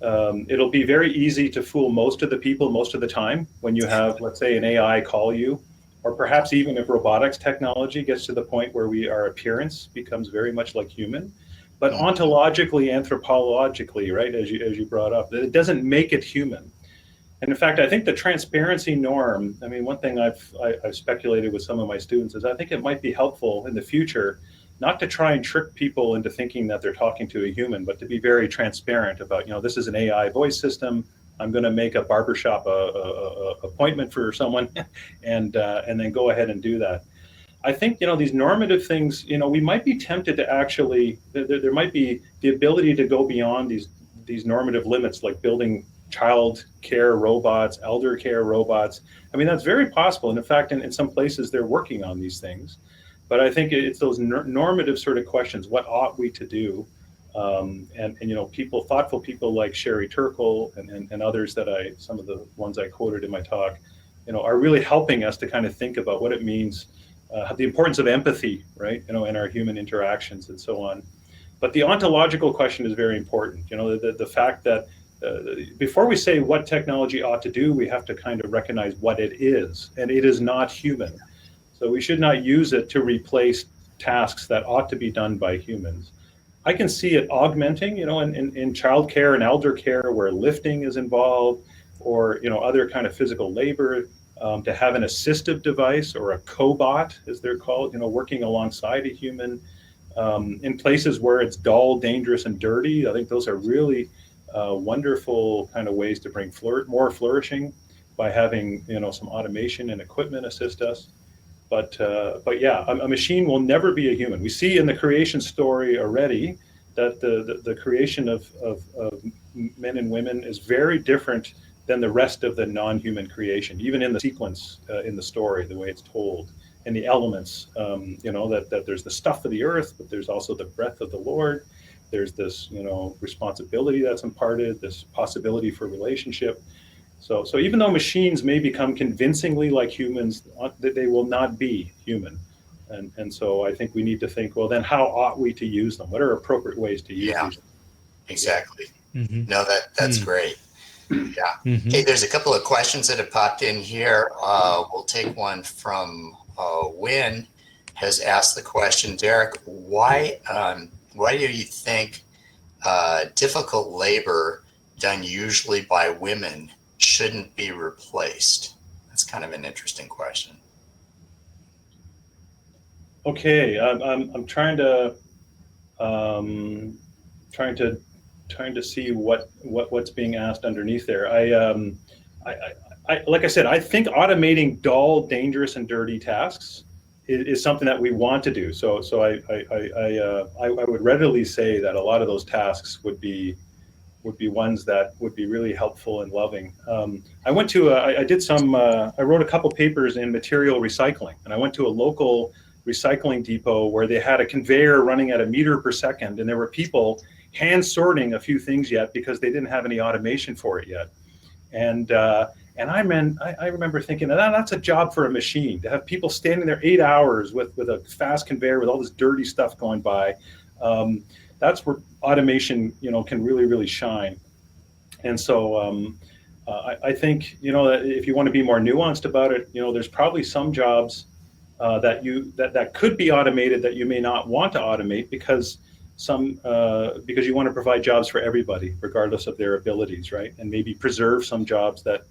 It'll be very easy to fool most of the people most of the time when you have, let's say, an AI call you, or perhaps even if robotics technology gets to the point where our appearance becomes very much like human, but ontologically, anthropologically, right, as you brought up, it doesn't make it human. And in fact, I think the transparency norm, I mean, one thing I've speculated with some of my students is I think it might be helpful in the future not to try and trick people into thinking that they're talking to a human, but to be very transparent about, this is an AI voice system. I'm going to make a barbershop appointment for someone, and then go ahead and do that. I think, these normative things, we might be tempted to actually, there might be the ability to go beyond these normative limits, like building child care robots, elder care robots. I mean, that's very possible. And in fact, in some places, they're working on these things. But I think it's those normative sort of questions. What ought we to do? And thoughtful people like Sherry Turkle and others some of the ones I quoted in my talk, are really helping us to kind of think about what it means, the importance of empathy, right? In our human interactions and so on. But the ontological question is very important. The fact that before we say what technology ought to do, we have to kind of recognize what it is, and it is not human. So we should not use it to replace tasks that ought to be done by humans. I can see it augmenting, in child care and elder care where lifting is involved, or, other kind of physical labor, to have an assistive device or a cobot, as they're called, working alongside a human. In places where it's dull, dangerous, and dirty, I think those are really wonderful kind of ways to bring more flourishing by having, some automation and equipment assist us. But yeah, a machine will never be a human. We see in the creation story already that the creation of men and women is very different than the rest of the non-human creation, even in the sequence in the story, the way it's told, and the elements, that there's the stuff of the earth, but there's also the breath of the Lord. There's this, responsibility that's imparted, this possibility for relationship. So even though machines may become convincingly like humans, they will not be human. And so I think we need to think, well, then how ought we to use them? What are appropriate ways to use these? Exactly. Mm-hmm. No, that's great. Yeah. Mm-hmm. Okay, there's a couple of questions that have popped in here. We'll take one from Wynn has asked the question, Derek, why do you think difficult labor done usually by women shouldn't be replaced? That's kind of an interesting question. Okay, I'm trying to see what's being asked underneath there. I like I said, I think automating dull, dangerous, and dirty tasks is something that we want to do. So I would readily say that a lot of those tasks would be ones that would be really helpful and loving. I wrote a couple papers in material recycling, and I went to a local recycling depot where they had a conveyor running at a meter per second, and there were people hand sorting a few things yet because they didn't have any automation for it yet. And I remember thinking that's a job for a machine, to have people standing there 8 hours with a fast conveyor with all this dirty stuff going by. That's where automation, can really, really shine. And so I think, that if you want to be more nuanced about it, there's probably some jobs that could be automated that you may not want to automate because you want to provide jobs for everybody, regardless of their abilities, right? And maybe preserve some jobs that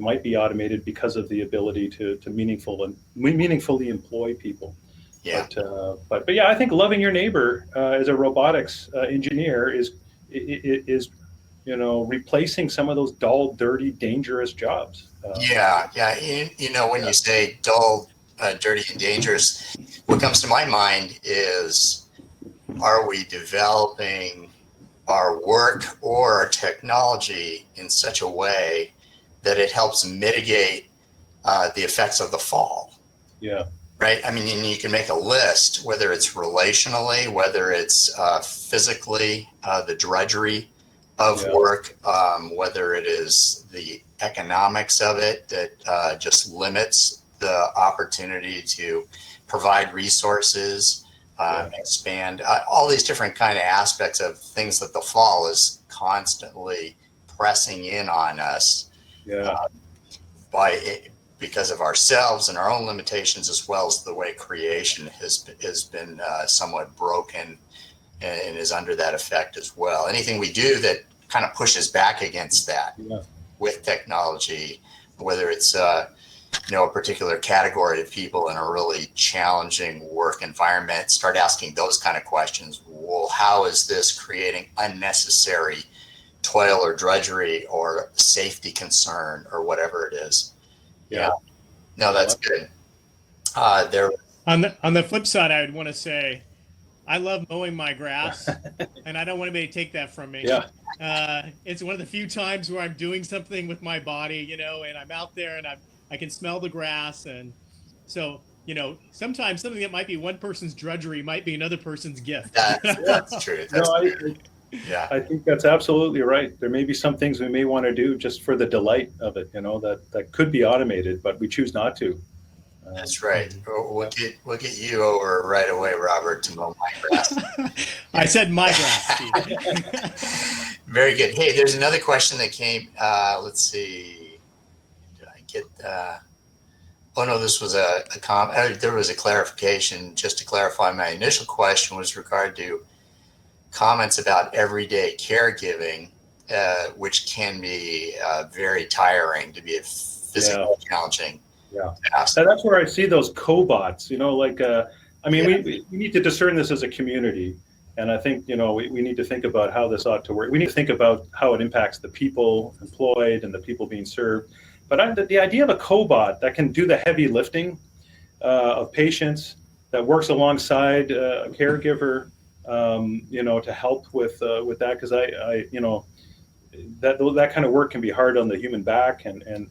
might be automated because of the ability to meaningfully employ people. Yeah. But yeah, I think loving your neighbor as a robotics engineer is replacing some of those dull, dirty, dangerous jobs. Yeah. When you say dull, dirty, and dangerous, what comes to my mind is, are we developing our work or our technology in such a way that it helps mitigate the effects of the fall? Yeah. Right. I mean, and you can make a list, whether it's relationally, whether it's physically, the drudgery of work, whether it is the economics of it that just limits the opportunity to provide resources, expand, all these different kind of aspects of things that the fall is constantly pressing in on us because of ourselves and our own limitations, as well as the way creation has been somewhat broken and is under that effect as well. Anything we do that kind of pushes back against that with technology, whether it's a particular category of people in a really challenging work environment, start asking those kind of questions. Well, how is this creating unnecessary toil or drudgery or safety concern or whatever it is? Yeah. No, that's good. There. On the flip side, I would want to say, I love mowing my grass, and I don't want anybody to take that from me. Yeah. It's one of the few times where I'm doing something with my body, and I'm out there and I can smell the grass. And so, sometimes something that might be one person's drudgery might be another person's gift. That's true. That's true. Yeah. I think that's absolutely right. There may be some things we may want to do just for the delight of it, that could be automated, but we choose not to. That's right. We'll get you over right away, Robert, to mow my grass. I said my grass, Steve. Very good. Hey, there's another question that came. Let's see. Did I get? Oh no, this was there was a clarification. Just to clarify, my initial question was regard to comments about everyday caregiving, which can be very tiring, to be physically challenging. Yeah, and that's where I see those cobots. We need to discern this as a community, and I think we need to think about how this ought to work. We need to think about how it impacts the people employed and the people being served. But the idea of a cobot that can do the heavy lifting of patients, that works alongside a caregiver, to help with that, because that kind of work can be hard on the human back and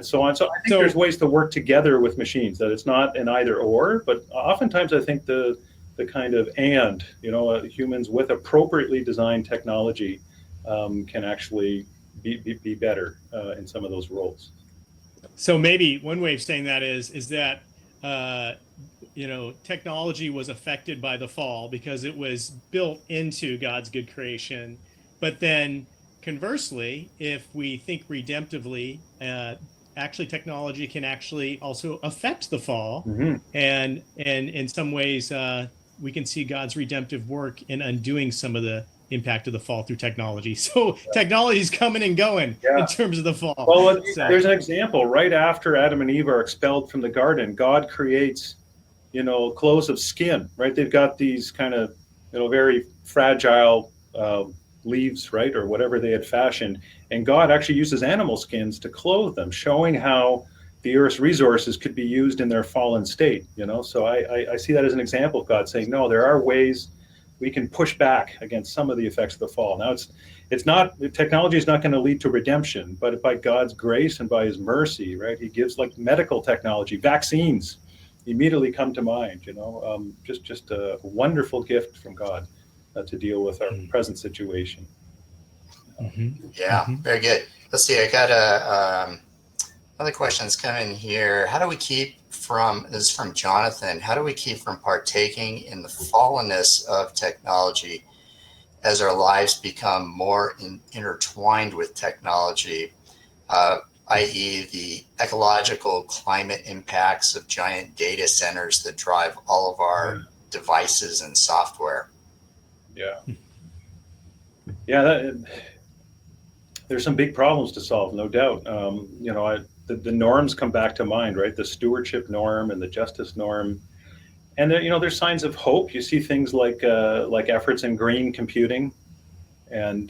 so on. So I think there's ways to work together with machines, that it's not an either or, but oftentimes I think the kind of humans with appropriately designed technology can actually be better in some of those roles. So maybe one way of saying that is that technology was affected by the fall because it was built into God's good creation. But then conversely, if we think redemptively, actually technology can actually also affect the fall. Mm-hmm. And in some ways, we can see God's redemptive work in undoing some of the impact of the fall through technology. So technology is coming and going in terms of the fall. Well, there's an example. Right after Adam and Eve are expelled from the garden, God creates clothes of skin, right? They've got these kind of, very fragile leaves, right? Or whatever they had fashioned. And God actually uses animal skins to clothe them, showing how the earth's resources could be used in their fallen state, So I see that as an example of God saying, no, there are ways we can push back against some of the effects of the fall. Now it's not, technology is not going to lead to redemption, but by God's grace and by his mercy, right? He gives, like medical technology, vaccines immediately come to mind, just a wonderful gift from God to deal with our present situation. Yeah, very good. Let's see, I got another question that's coming here. How do we keep this is from Jonathan, how do we keep from partaking in the fallenness of technology as our lives become more intertwined with technology, i.e. the ecological climate impacts of giant data centers that drive all of our devices and software? There's some big problems to solve, no doubt. The norms come back to mind, right? The stewardship norm and the justice norm, and there's signs of hope. You see things like efforts in green computing, and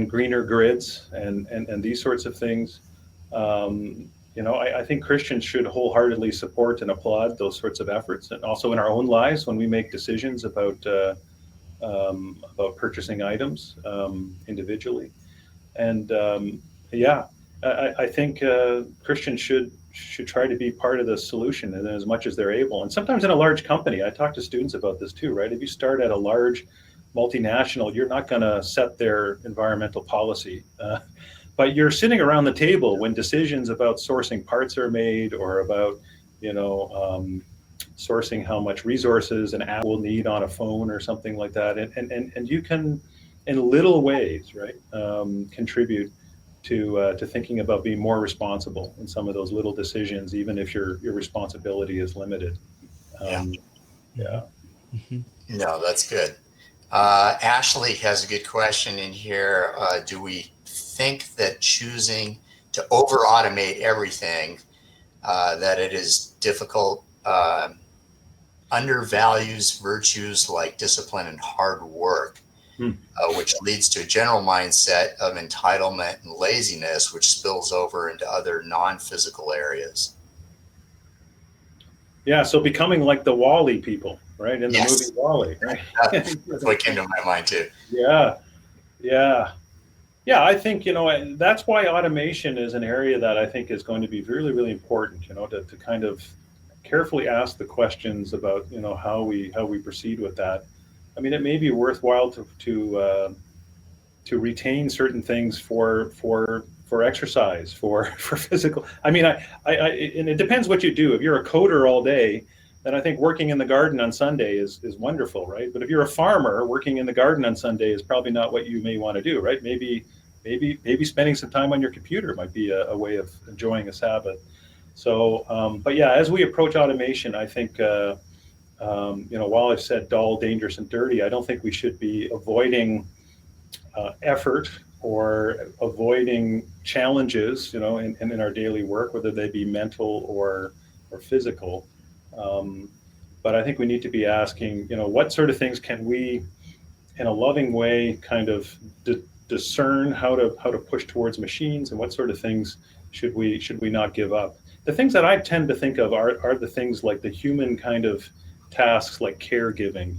greener grids, and these sorts of things. I think Christians should wholeheartedly support and applaud those sorts of efforts, and also in our own lives when we make decisions about purchasing items individually. And I think Christians should try to be part of the solution, and as much as they're able. And sometimes in a large company, I talk to students about this too, right? If you start at a large multinational, you're not going to set their environmental policy, but you're sitting around the table when decisions about sourcing parts are made, or about sourcing how much resources an app will need on a phone or something like that, and you can, in little ways, right, contribute to thinking about being more responsible in some of those little decisions, even if your responsibility is limited. No, that's good. Ashley has a good question in here. Do we think that choosing to over automate everything, that it is difficult, undervalues virtues like discipline and hard work, which leads to a general mindset of entitlement and laziness, which spills over into other non-physical areas. Yeah, so becoming like the Wall-E people, right? In the Yes. movie Wall-E, right? That's what came to my mind too. Yeah. I think, that's why automation is an area that I think is going to be really, really important, to kind of carefully ask the questions about, how we proceed with that. I mean, it may be worthwhile to retain certain things for exercise, for physical. I mean, and it depends what you do. If you're a coder all day, then I think working in the garden on Sunday is wonderful, right? But if you're a farmer, working in the garden on Sunday is probably not what you may want to do, right? Maybe spending some time on your computer might be a way of enjoying a Sabbath. So, but yeah, as we approach automation, I think, while I've said dull, dangerous, and dirty, I don't think we should be avoiding effort or avoiding challenges, in our daily work, whether they be mental or physical. But I think we need to be asking, what sort of things can we, in a loving way, kind of discern how to push towards machines, and what sort of things should we not give up? The things that I tend to think of are the things like the human kind of tasks, like caregiving,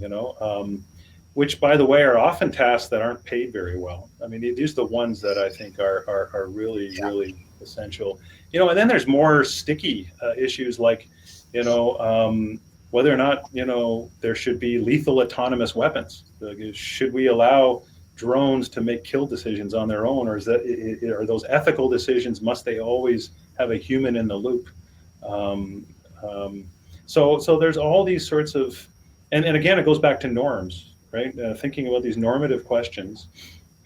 which, by the way, are often tasks that aren't paid very well. I mean, these are the ones that I think are really, really essential. And then there's more sticky issues like, whether or not, there should be lethal autonomous weapons. Should we allow drones to make kill decisions on their own, or are those ethical decisions? Must they always have a human in the loop? So there's all these sorts of, and again, it goes back to norms, right? Thinking about these normative questions,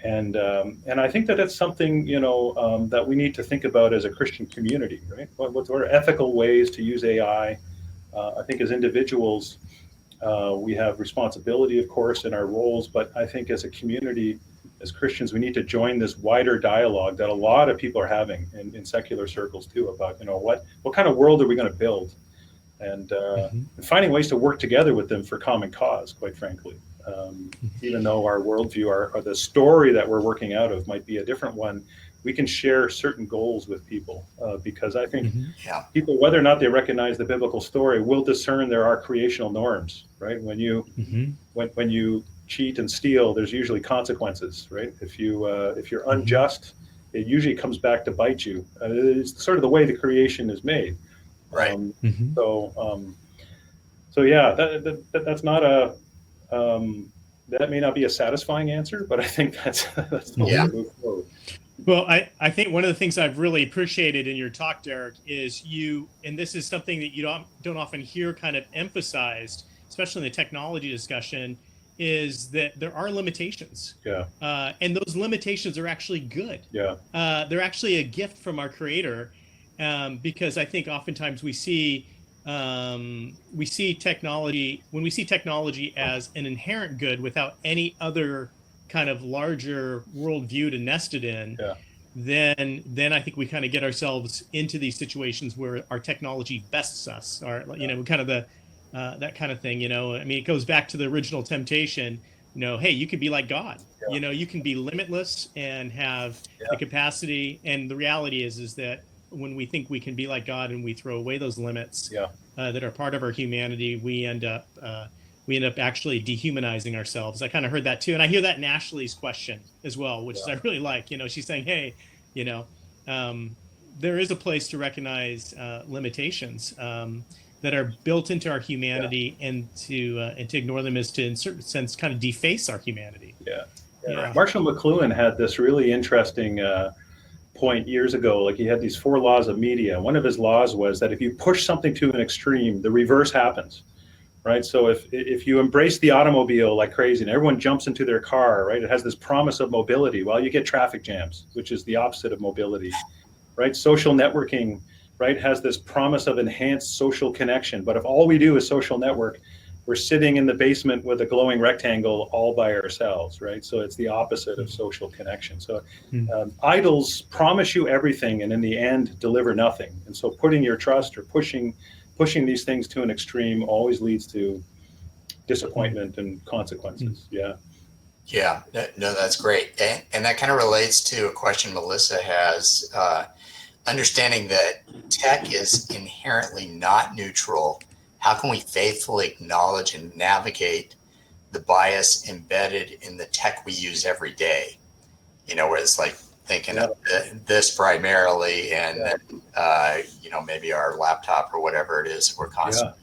and I think that it's something that we need to think about as a Christian community, right? What are ethical ways to use AI? I think as individuals, we have responsibility, of course, in our roles, but I think as a community, as Christians, we need to join this wider dialogue that a lot of people are having in secular circles too, about what kind of world are we going to build, and finding ways to work together with them for common cause, quite frankly. Even though our worldview, or the story that we're working out of might be a different one, we can share certain goals with people, because I think people, whether or not they recognize the biblical story, will discern there are creational norms, right? When you when you cheat and steal, there's usually consequences, right? If you're unjust, it usually comes back to bite you. It's sort of the way the creation is made, right? So yeah, that's not a that may not be a satisfying answer, but I think that's the way to move forward. Well, I think one of the things I've really appreciated in your talk, Derek, is and this is something that you don't often hear kind of emphasized, especially in the technology discussion, is that there are limitations. Yeah. And those limitations are actually good. Yeah. They're actually a gift from our Creator, because I think oftentimes we see technology, when we see technology as an inherent good without any other kind of larger worldview to nest it in, then I think we kind of get ourselves into these situations where our technology bests us, or kind of that kind of thing. I mean, it goes back to the original temptation. Hey, you can be like God. You can be limitless and have the capacity. And the reality is that when we think we can be like God and we throw away those limits that are part of our humanity, we end up actually dehumanizing ourselves. I kind of heard that too. And I hear that in Ashley's question as well, which I really like. She's saying, hey, there is a place to recognize limitations that are built into our humanity, and to ignore them is to, in a certain sense, kind of deface our humanity. Marshall McLuhan had this really interesting point years ago. Like, he had these 4 laws of media. One of his laws was that if you push something to an extreme, the reverse happens. Right. So if you embrace the automobile like crazy and everyone jumps into their car, right, it has this promise of mobility. Well, you get traffic jams, which is the opposite of mobility. Right. Social networking, right, has this promise of enhanced social connection. But if all we do is social network, we're sitting in the basement with a glowing rectangle all by ourselves, right? So it's the opposite of social connection. So idols promise you everything and in the end deliver nothing. And so putting your trust or pushing these things to an extreme always leads to disappointment and consequences. Yeah. Yeah, no, that's great. And that kind of relates to a question Melissa has. Understanding that tech is inherently not neutral, how can we faithfully acknowledge and navigate the bias embedded in the tech we use every day? You know, where it's like thinking of this primarily, and then, you know, maybe our laptop or whatever it is we're constantly.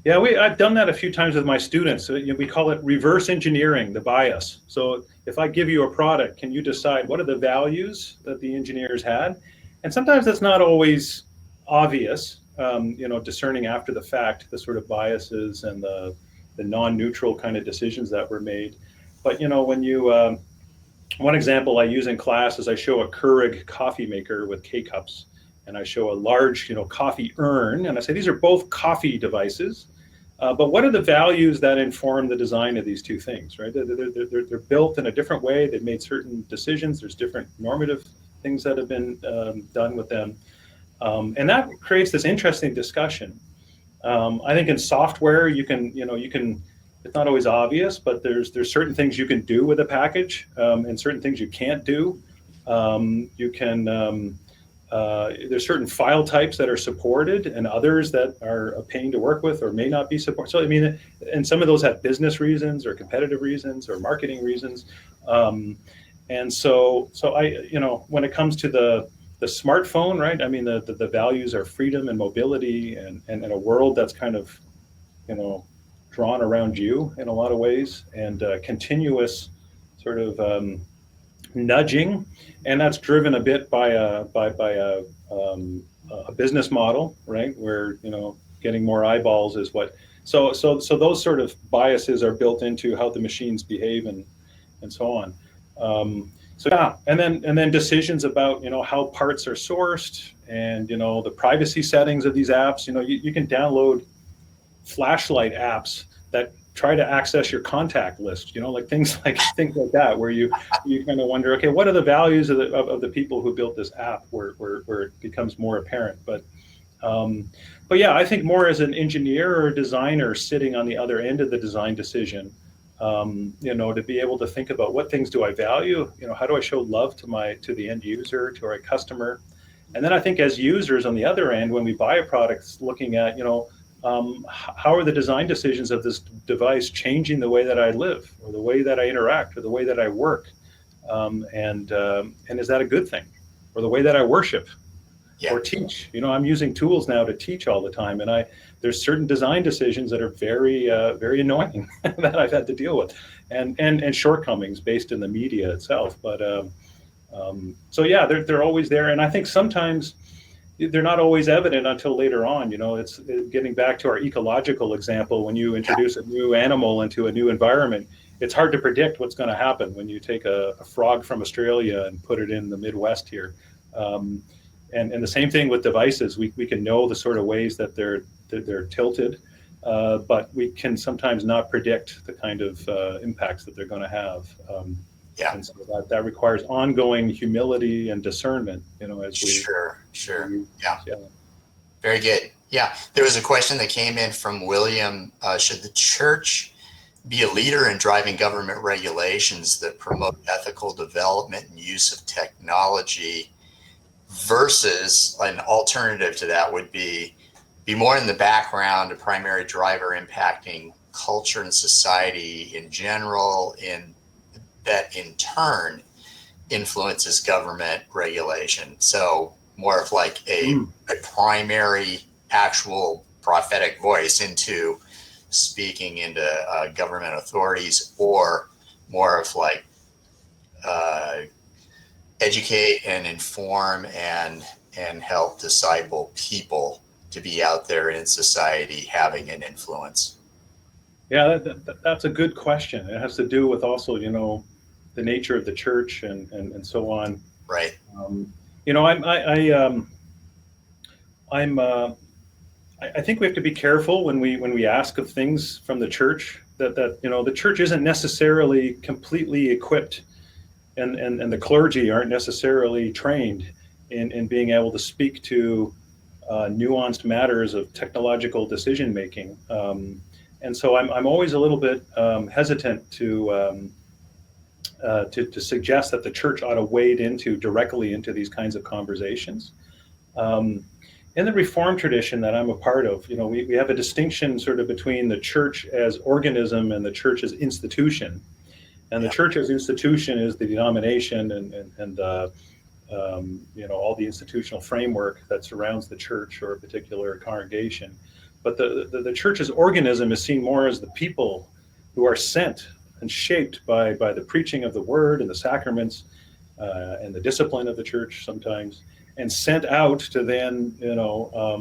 Yeah, I've done that a few times with my students. We call it reverse engineering the bias. So if I give you a product, can you decide what are the values that the engineers had? And sometimes that's not always obvious, you know, discerning after the fact, the sort of biases and the non-neutral kind of decisions that were made. But, you know, when you, one example I use in class is I show a Keurig coffee maker with K-cups, and I show a large, you know, coffee urn, and I say, these are both coffee devices. But what are the values that inform the design of these two things, right? They're built in a different way. They've made certain decisions. There's different normative things that have been done with them. And that creates this interesting discussion. I think in software, you can, it's not always obvious, but there's certain things you can do with a package and certain things you can't do. There's certain file types that are supported and others that are a pain to work with or may not be supported. So, I mean, and some of those have business reasons or competitive reasons or marketing reasons. And so I, when it comes to the smartphone, right? I mean, the values are freedom and mobility and a world that's kind of, drawn around you in a lot of ways, and continuous sort of nudging, and that's driven a bit by a business model, right? Where getting more eyeballs is what. So those sort of biases are built into how the machines behave and so on. And then decisions about how parts are sourced and the privacy settings of these apps. You can download flashlight apps that try to access your contact list, like things like that, where you kind of wonder, okay, what are the values of the people who built this app, where it becomes more apparent. But yeah, I think more as an engineer or a designer sitting on the other end of the design decision, to be able to think about what things do I value, how do I show love to the end user, to our customer. And then I think as users on the other end, when we buy a product, looking at, how are the design decisions of this device changing the way that I live, or the way that I interact, or the way that I work, and is that a good thing, or the way that I worship, or teach? I'm using tools now to teach all the time, and there's certain design decisions that are very very annoying that I've had to deal with, and shortcomings based in the media itself. But so yeah, they're always there, and I think sometimes they're not always evident until later on. It's getting back to our ecological example. When you introduce a new animal into a new environment, it's hard to predict what's going to happen when you take a frog from Australia and put it in the Midwest here. And the same thing with devices. We can know the sort of ways that they're tilted, but we can sometimes not predict the kind of impacts that they're going to have. And so that requires ongoing humility and discernment, as we. Sure. Yeah. Very good. Yeah. There was a question that came in from William. Should the church be a leader in driving government regulations that promote ethical development and use of technology, versus an alternative to that would be more in the background, a primary driver impacting culture and society in general, that in turn influences government regulation? So more of like a primary actual prophetic voice into speaking into government authorities, or more of like educate and inform and help disciple people to be out there in society having an influence? Yeah, that's a good question. It has to do with also, the nature of the church and so on. Right. I think we have to be careful when we ask of things from the church, that the church isn't necessarily completely equipped, and the clergy aren't necessarily trained in being able to speak to nuanced matters of technological decision making. And so I'm always a little bit hesitant to suggest that the church ought to wade directly into these kinds of conversations. In the Reformed tradition that I'm a part of, we have a distinction sort of between the church as organism and the church as institution. And the church as institution is the denomination and all the institutional framework that surrounds the church or a particular congregation. But the church as organism is seen more as the people who are sent and shaped by the preaching of the word and the sacraments and the discipline of the church sometimes, and sent out to then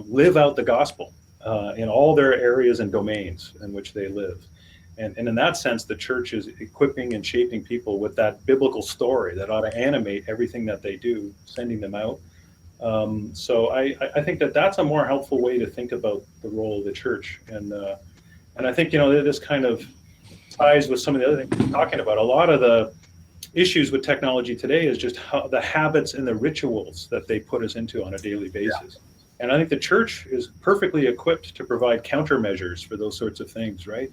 live out the gospel in all their areas and domains in which they live. And in that sense, the church is equipping and shaping people with that biblical story that ought to animate everything that they do, sending them out. So I think that's a more helpful way to think about the role of the church. And I think, this kind of ties with some of the other things we're talking about. A lot of the issues with technology today is just how the habits and the rituals that they put us into on a daily basis. And I think the church is perfectly equipped to provide countermeasures for those sorts of things, right?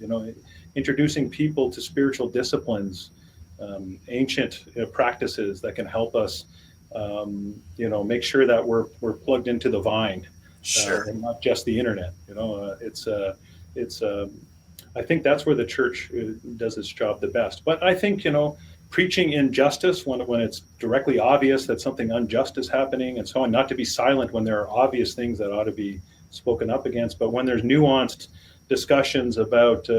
Introducing people to spiritual disciplines, ancient practices that can help us, make sure that we're plugged into the vine, and not just the internet. I think that's where the church does its job the best. But I think, preaching injustice when it's directly obvious that something unjust is happening and so on, not to be silent when there are obvious things that ought to be spoken up against, but when there's nuanced discussions about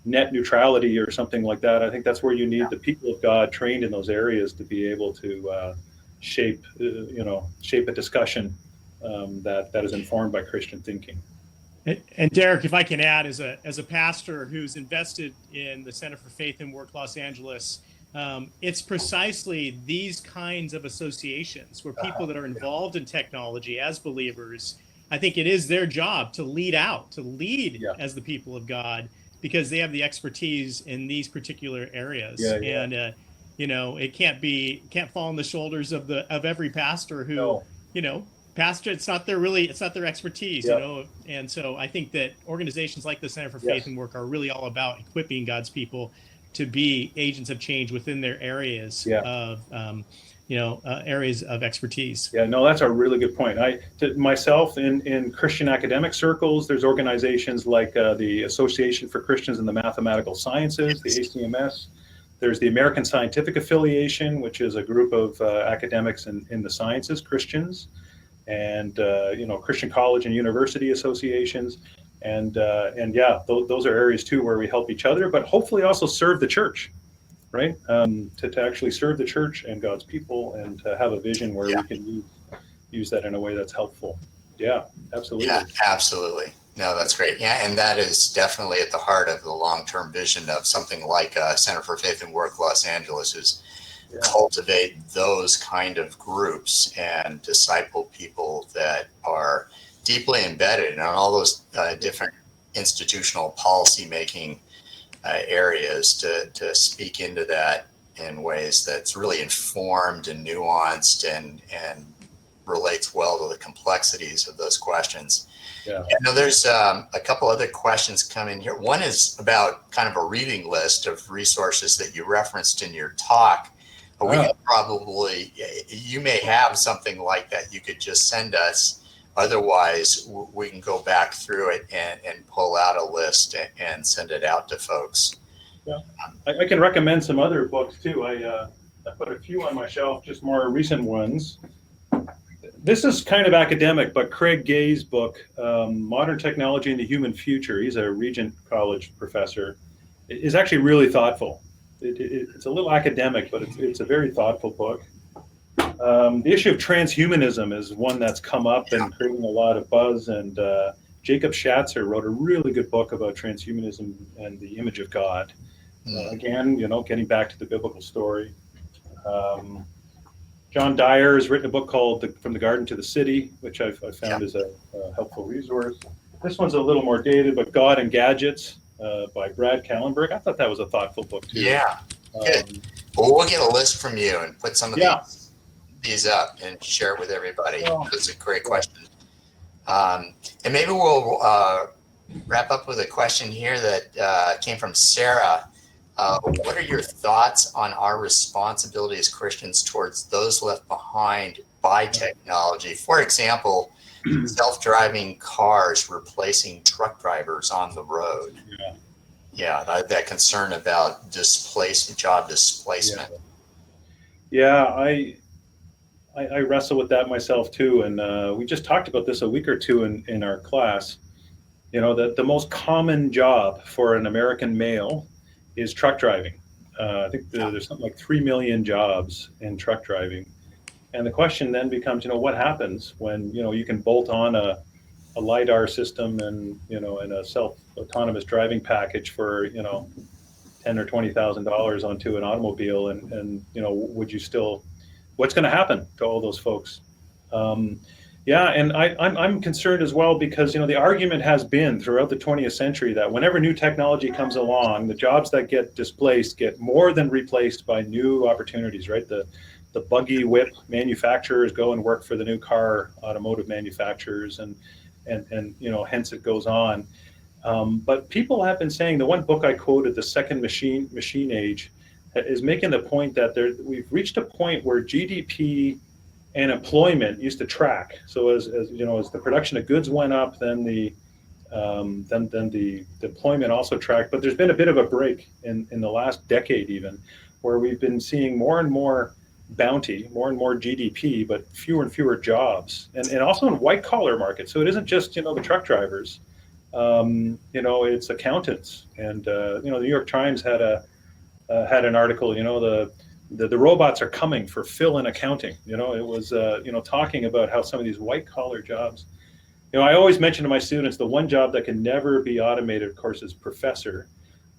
net neutrality or something like that, I think that's where you need the people of God trained in those areas to be able to shape a discussion that is informed by Christian thinking. And Derek, if I can add, as a pastor who's invested in the Center for Faith and Work Los Angeles, it's precisely these kinds of associations where people that are involved in technology as believers, I think it is their job to lead as the people of God, because they have the expertise in these particular areas. And it can't fall on the shoulders of every pastor who pastor, it's not their expertise, and so I think that organizations like the Center for Faith and Work are really all about equipping God's people to be agents of change within their areas of areas of expertise. That's a really good point. Myself in Christian academic circles, there's organizations like the Association for Christians in the Mathematical Sciences, the ACMS. There's the American Scientific Affiliation, which is a group of academics in the sciences, Christians, and Christian college and university associations. And those are areas too where we help each other, but hopefully also serve the church, right? To actually serve the church and God's people, and to have a vision where we can use that in a way that's helpful. Yeah, absolutely. Yeah, absolutely. No, that's great. Yeah, and that is definitely at the heart of the long-term vision of something like Center for Faith and Work Los Angeles, is cultivate those kind of groups and disciple people that are deeply embedded in all those different institutional policy-making areas to speak into that in ways that's really informed and nuanced and relates well to the complexities of those questions. There's a couple other questions coming here. One is about kind of a reading list of resources that you referenced in your talk. We could probably, you may have something like that you could just send us. Otherwise, we can go back through it and pull out a list and send it out to folks. I can recommend some other books too. I put a few on my shelf, just more recent ones. This is kind of academic, but Craig Gay's book, Modern Technology and the Human Future, he's a Regent College professor, is actually really thoughtful. It's a little academic, but it's a very thoughtful book. The issue of transhumanism is one that's come up and creating a lot of buzz, and Jacob Schatzer wrote a really good book about transhumanism and the image of God. Again, getting back to the biblical story. John Dyer has written a book called From the Garden to the City, which I've found is a helpful resource. This one's a little more dated, but God and Gadgets by Brad Kallenberg. I thought that was a thoughtful book too. Yeah, good. Well, we'll get a list from you and put some of these up and share it with everybody. That's a great question. And maybe we'll wrap up with a question here that came from Sarah. What are your thoughts on our responsibility as Christians towards those left behind by technology? For example, self-driving cars replacing truck drivers on the road. Yeah, that concern about job displacement. Yeah, I wrestle with that myself too, and we just talked about this a week or two in our class. You know, that the most common job for an American male is truck driving. I think there's something like 3 million jobs in truck driving. And the question then becomes, what happens when, you can bolt on a LiDAR system and, and a self-autonomous driving package for, $10,000 or $20,000 onto an automobile and would you still, what's going to happen to all those folks? And I'm concerned as well because, the argument has been throughout the 20th century that whenever new technology comes along, the jobs that get displaced get more than replaced by new opportunities, right? The buggy whip manufacturers go and work for the new car automotive manufacturers and hence it goes on. But people have been saying, the one book I quoted, The Second Machine Age, is making the point that we've reached a point where GDP and employment used to track. So as the production of goods went up, then the employment also tracked. But there's been a bit of a break in the last decade even, where we've been seeing more and more bounty, more and more GDP, but fewer and fewer jobs, and also in white collar markets. So it isn't just the truck drivers, it's accountants, and the New York Times had an article, the robots are coming for fill in accounting. It was talking about how some of these white collar jobs. I always mention to my students the one job that can never be automated, of course, is professor.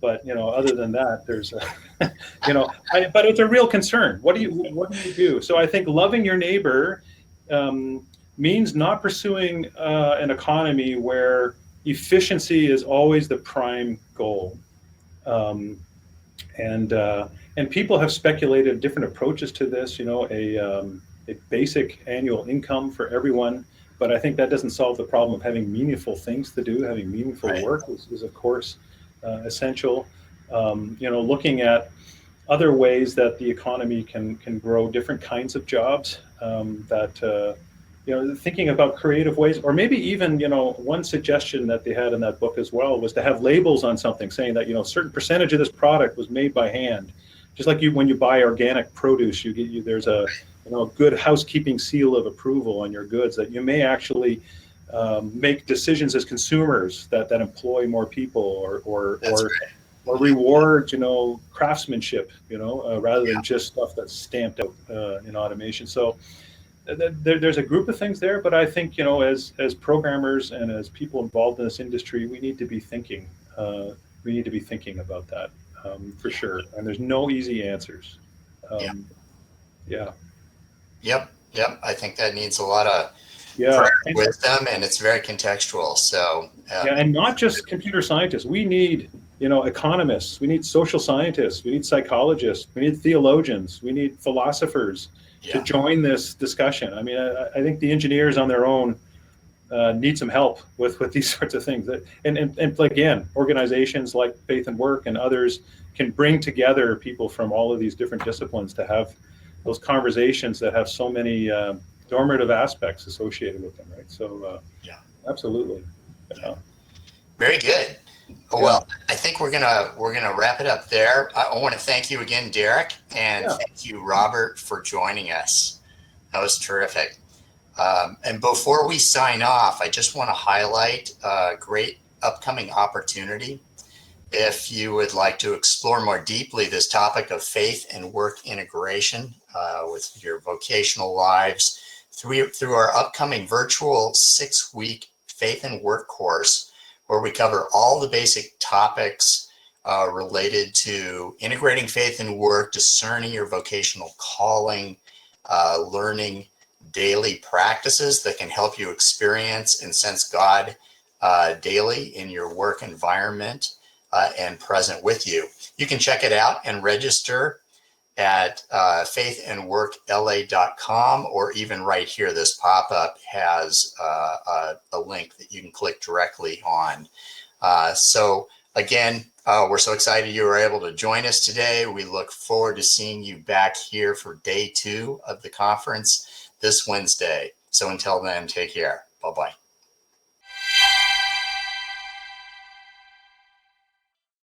But other than that, there's, but it's a real concern. What do you do? So I think loving your neighbor means not pursuing an economy where efficiency is always the prime goal. And people have speculated different approaches to this. A basic annual income for everyone. But I think that doesn't solve the problem of having meaningful things to do. Having meaningful work is of course essential. Looking at other ways that the economy can grow different kinds of jobs, thinking about creative ways, or maybe even, one suggestion that they had in that book as well was to have labels on something saying that, a certain percentage of this product was made by hand. Just like when you buy organic produce, there's a good housekeeping seal of approval on your goods, that you may actually make decisions as consumers that employ more people or reward craftsmanship rather than just stuff that's stamped out in automation. So there's a group of things there, but I think as programmers and as people involved in this industry, we need to be thinking about that for sure. And there's no easy answers. Yep. I think that needs a lot of wisdom, and it's very contextual. So and not just computer scientists. We need economists. We need social scientists. We need psychologists. We need theologians. We need philosophers to join this discussion. I mean, I think the engineers on their own need some help with these sorts of things. And again, organizations like Faith and Work and others can bring together people from all of these different disciplines to have those conversations that have so many normative aspects associated with them, right? So, absolutely. Very good. Well, I think we're gonna wrap it up there. I want to thank you again, Derek, and thank you, Robert, for joining us. That was terrific. And before we sign off, I just want to highlight a great upcoming opportunity. If you would like to explore more deeply this topic of faith and work integration with your vocational lives through our upcoming virtual 6-week Faith and Work course, where we cover all the basic topics related to integrating faith and work, discerning your vocational calling, learning daily practices that can help you experience and sense God daily in your work environment and present with you. You can check it out and register at faithandworkla.com, or even right here, this pop-up has a link that you can click directly on. So again, we're so excited you were able to join us today. We look forward to seeing you back here for day 2 of the conference this Wednesday. So until then, take care. Bye-bye.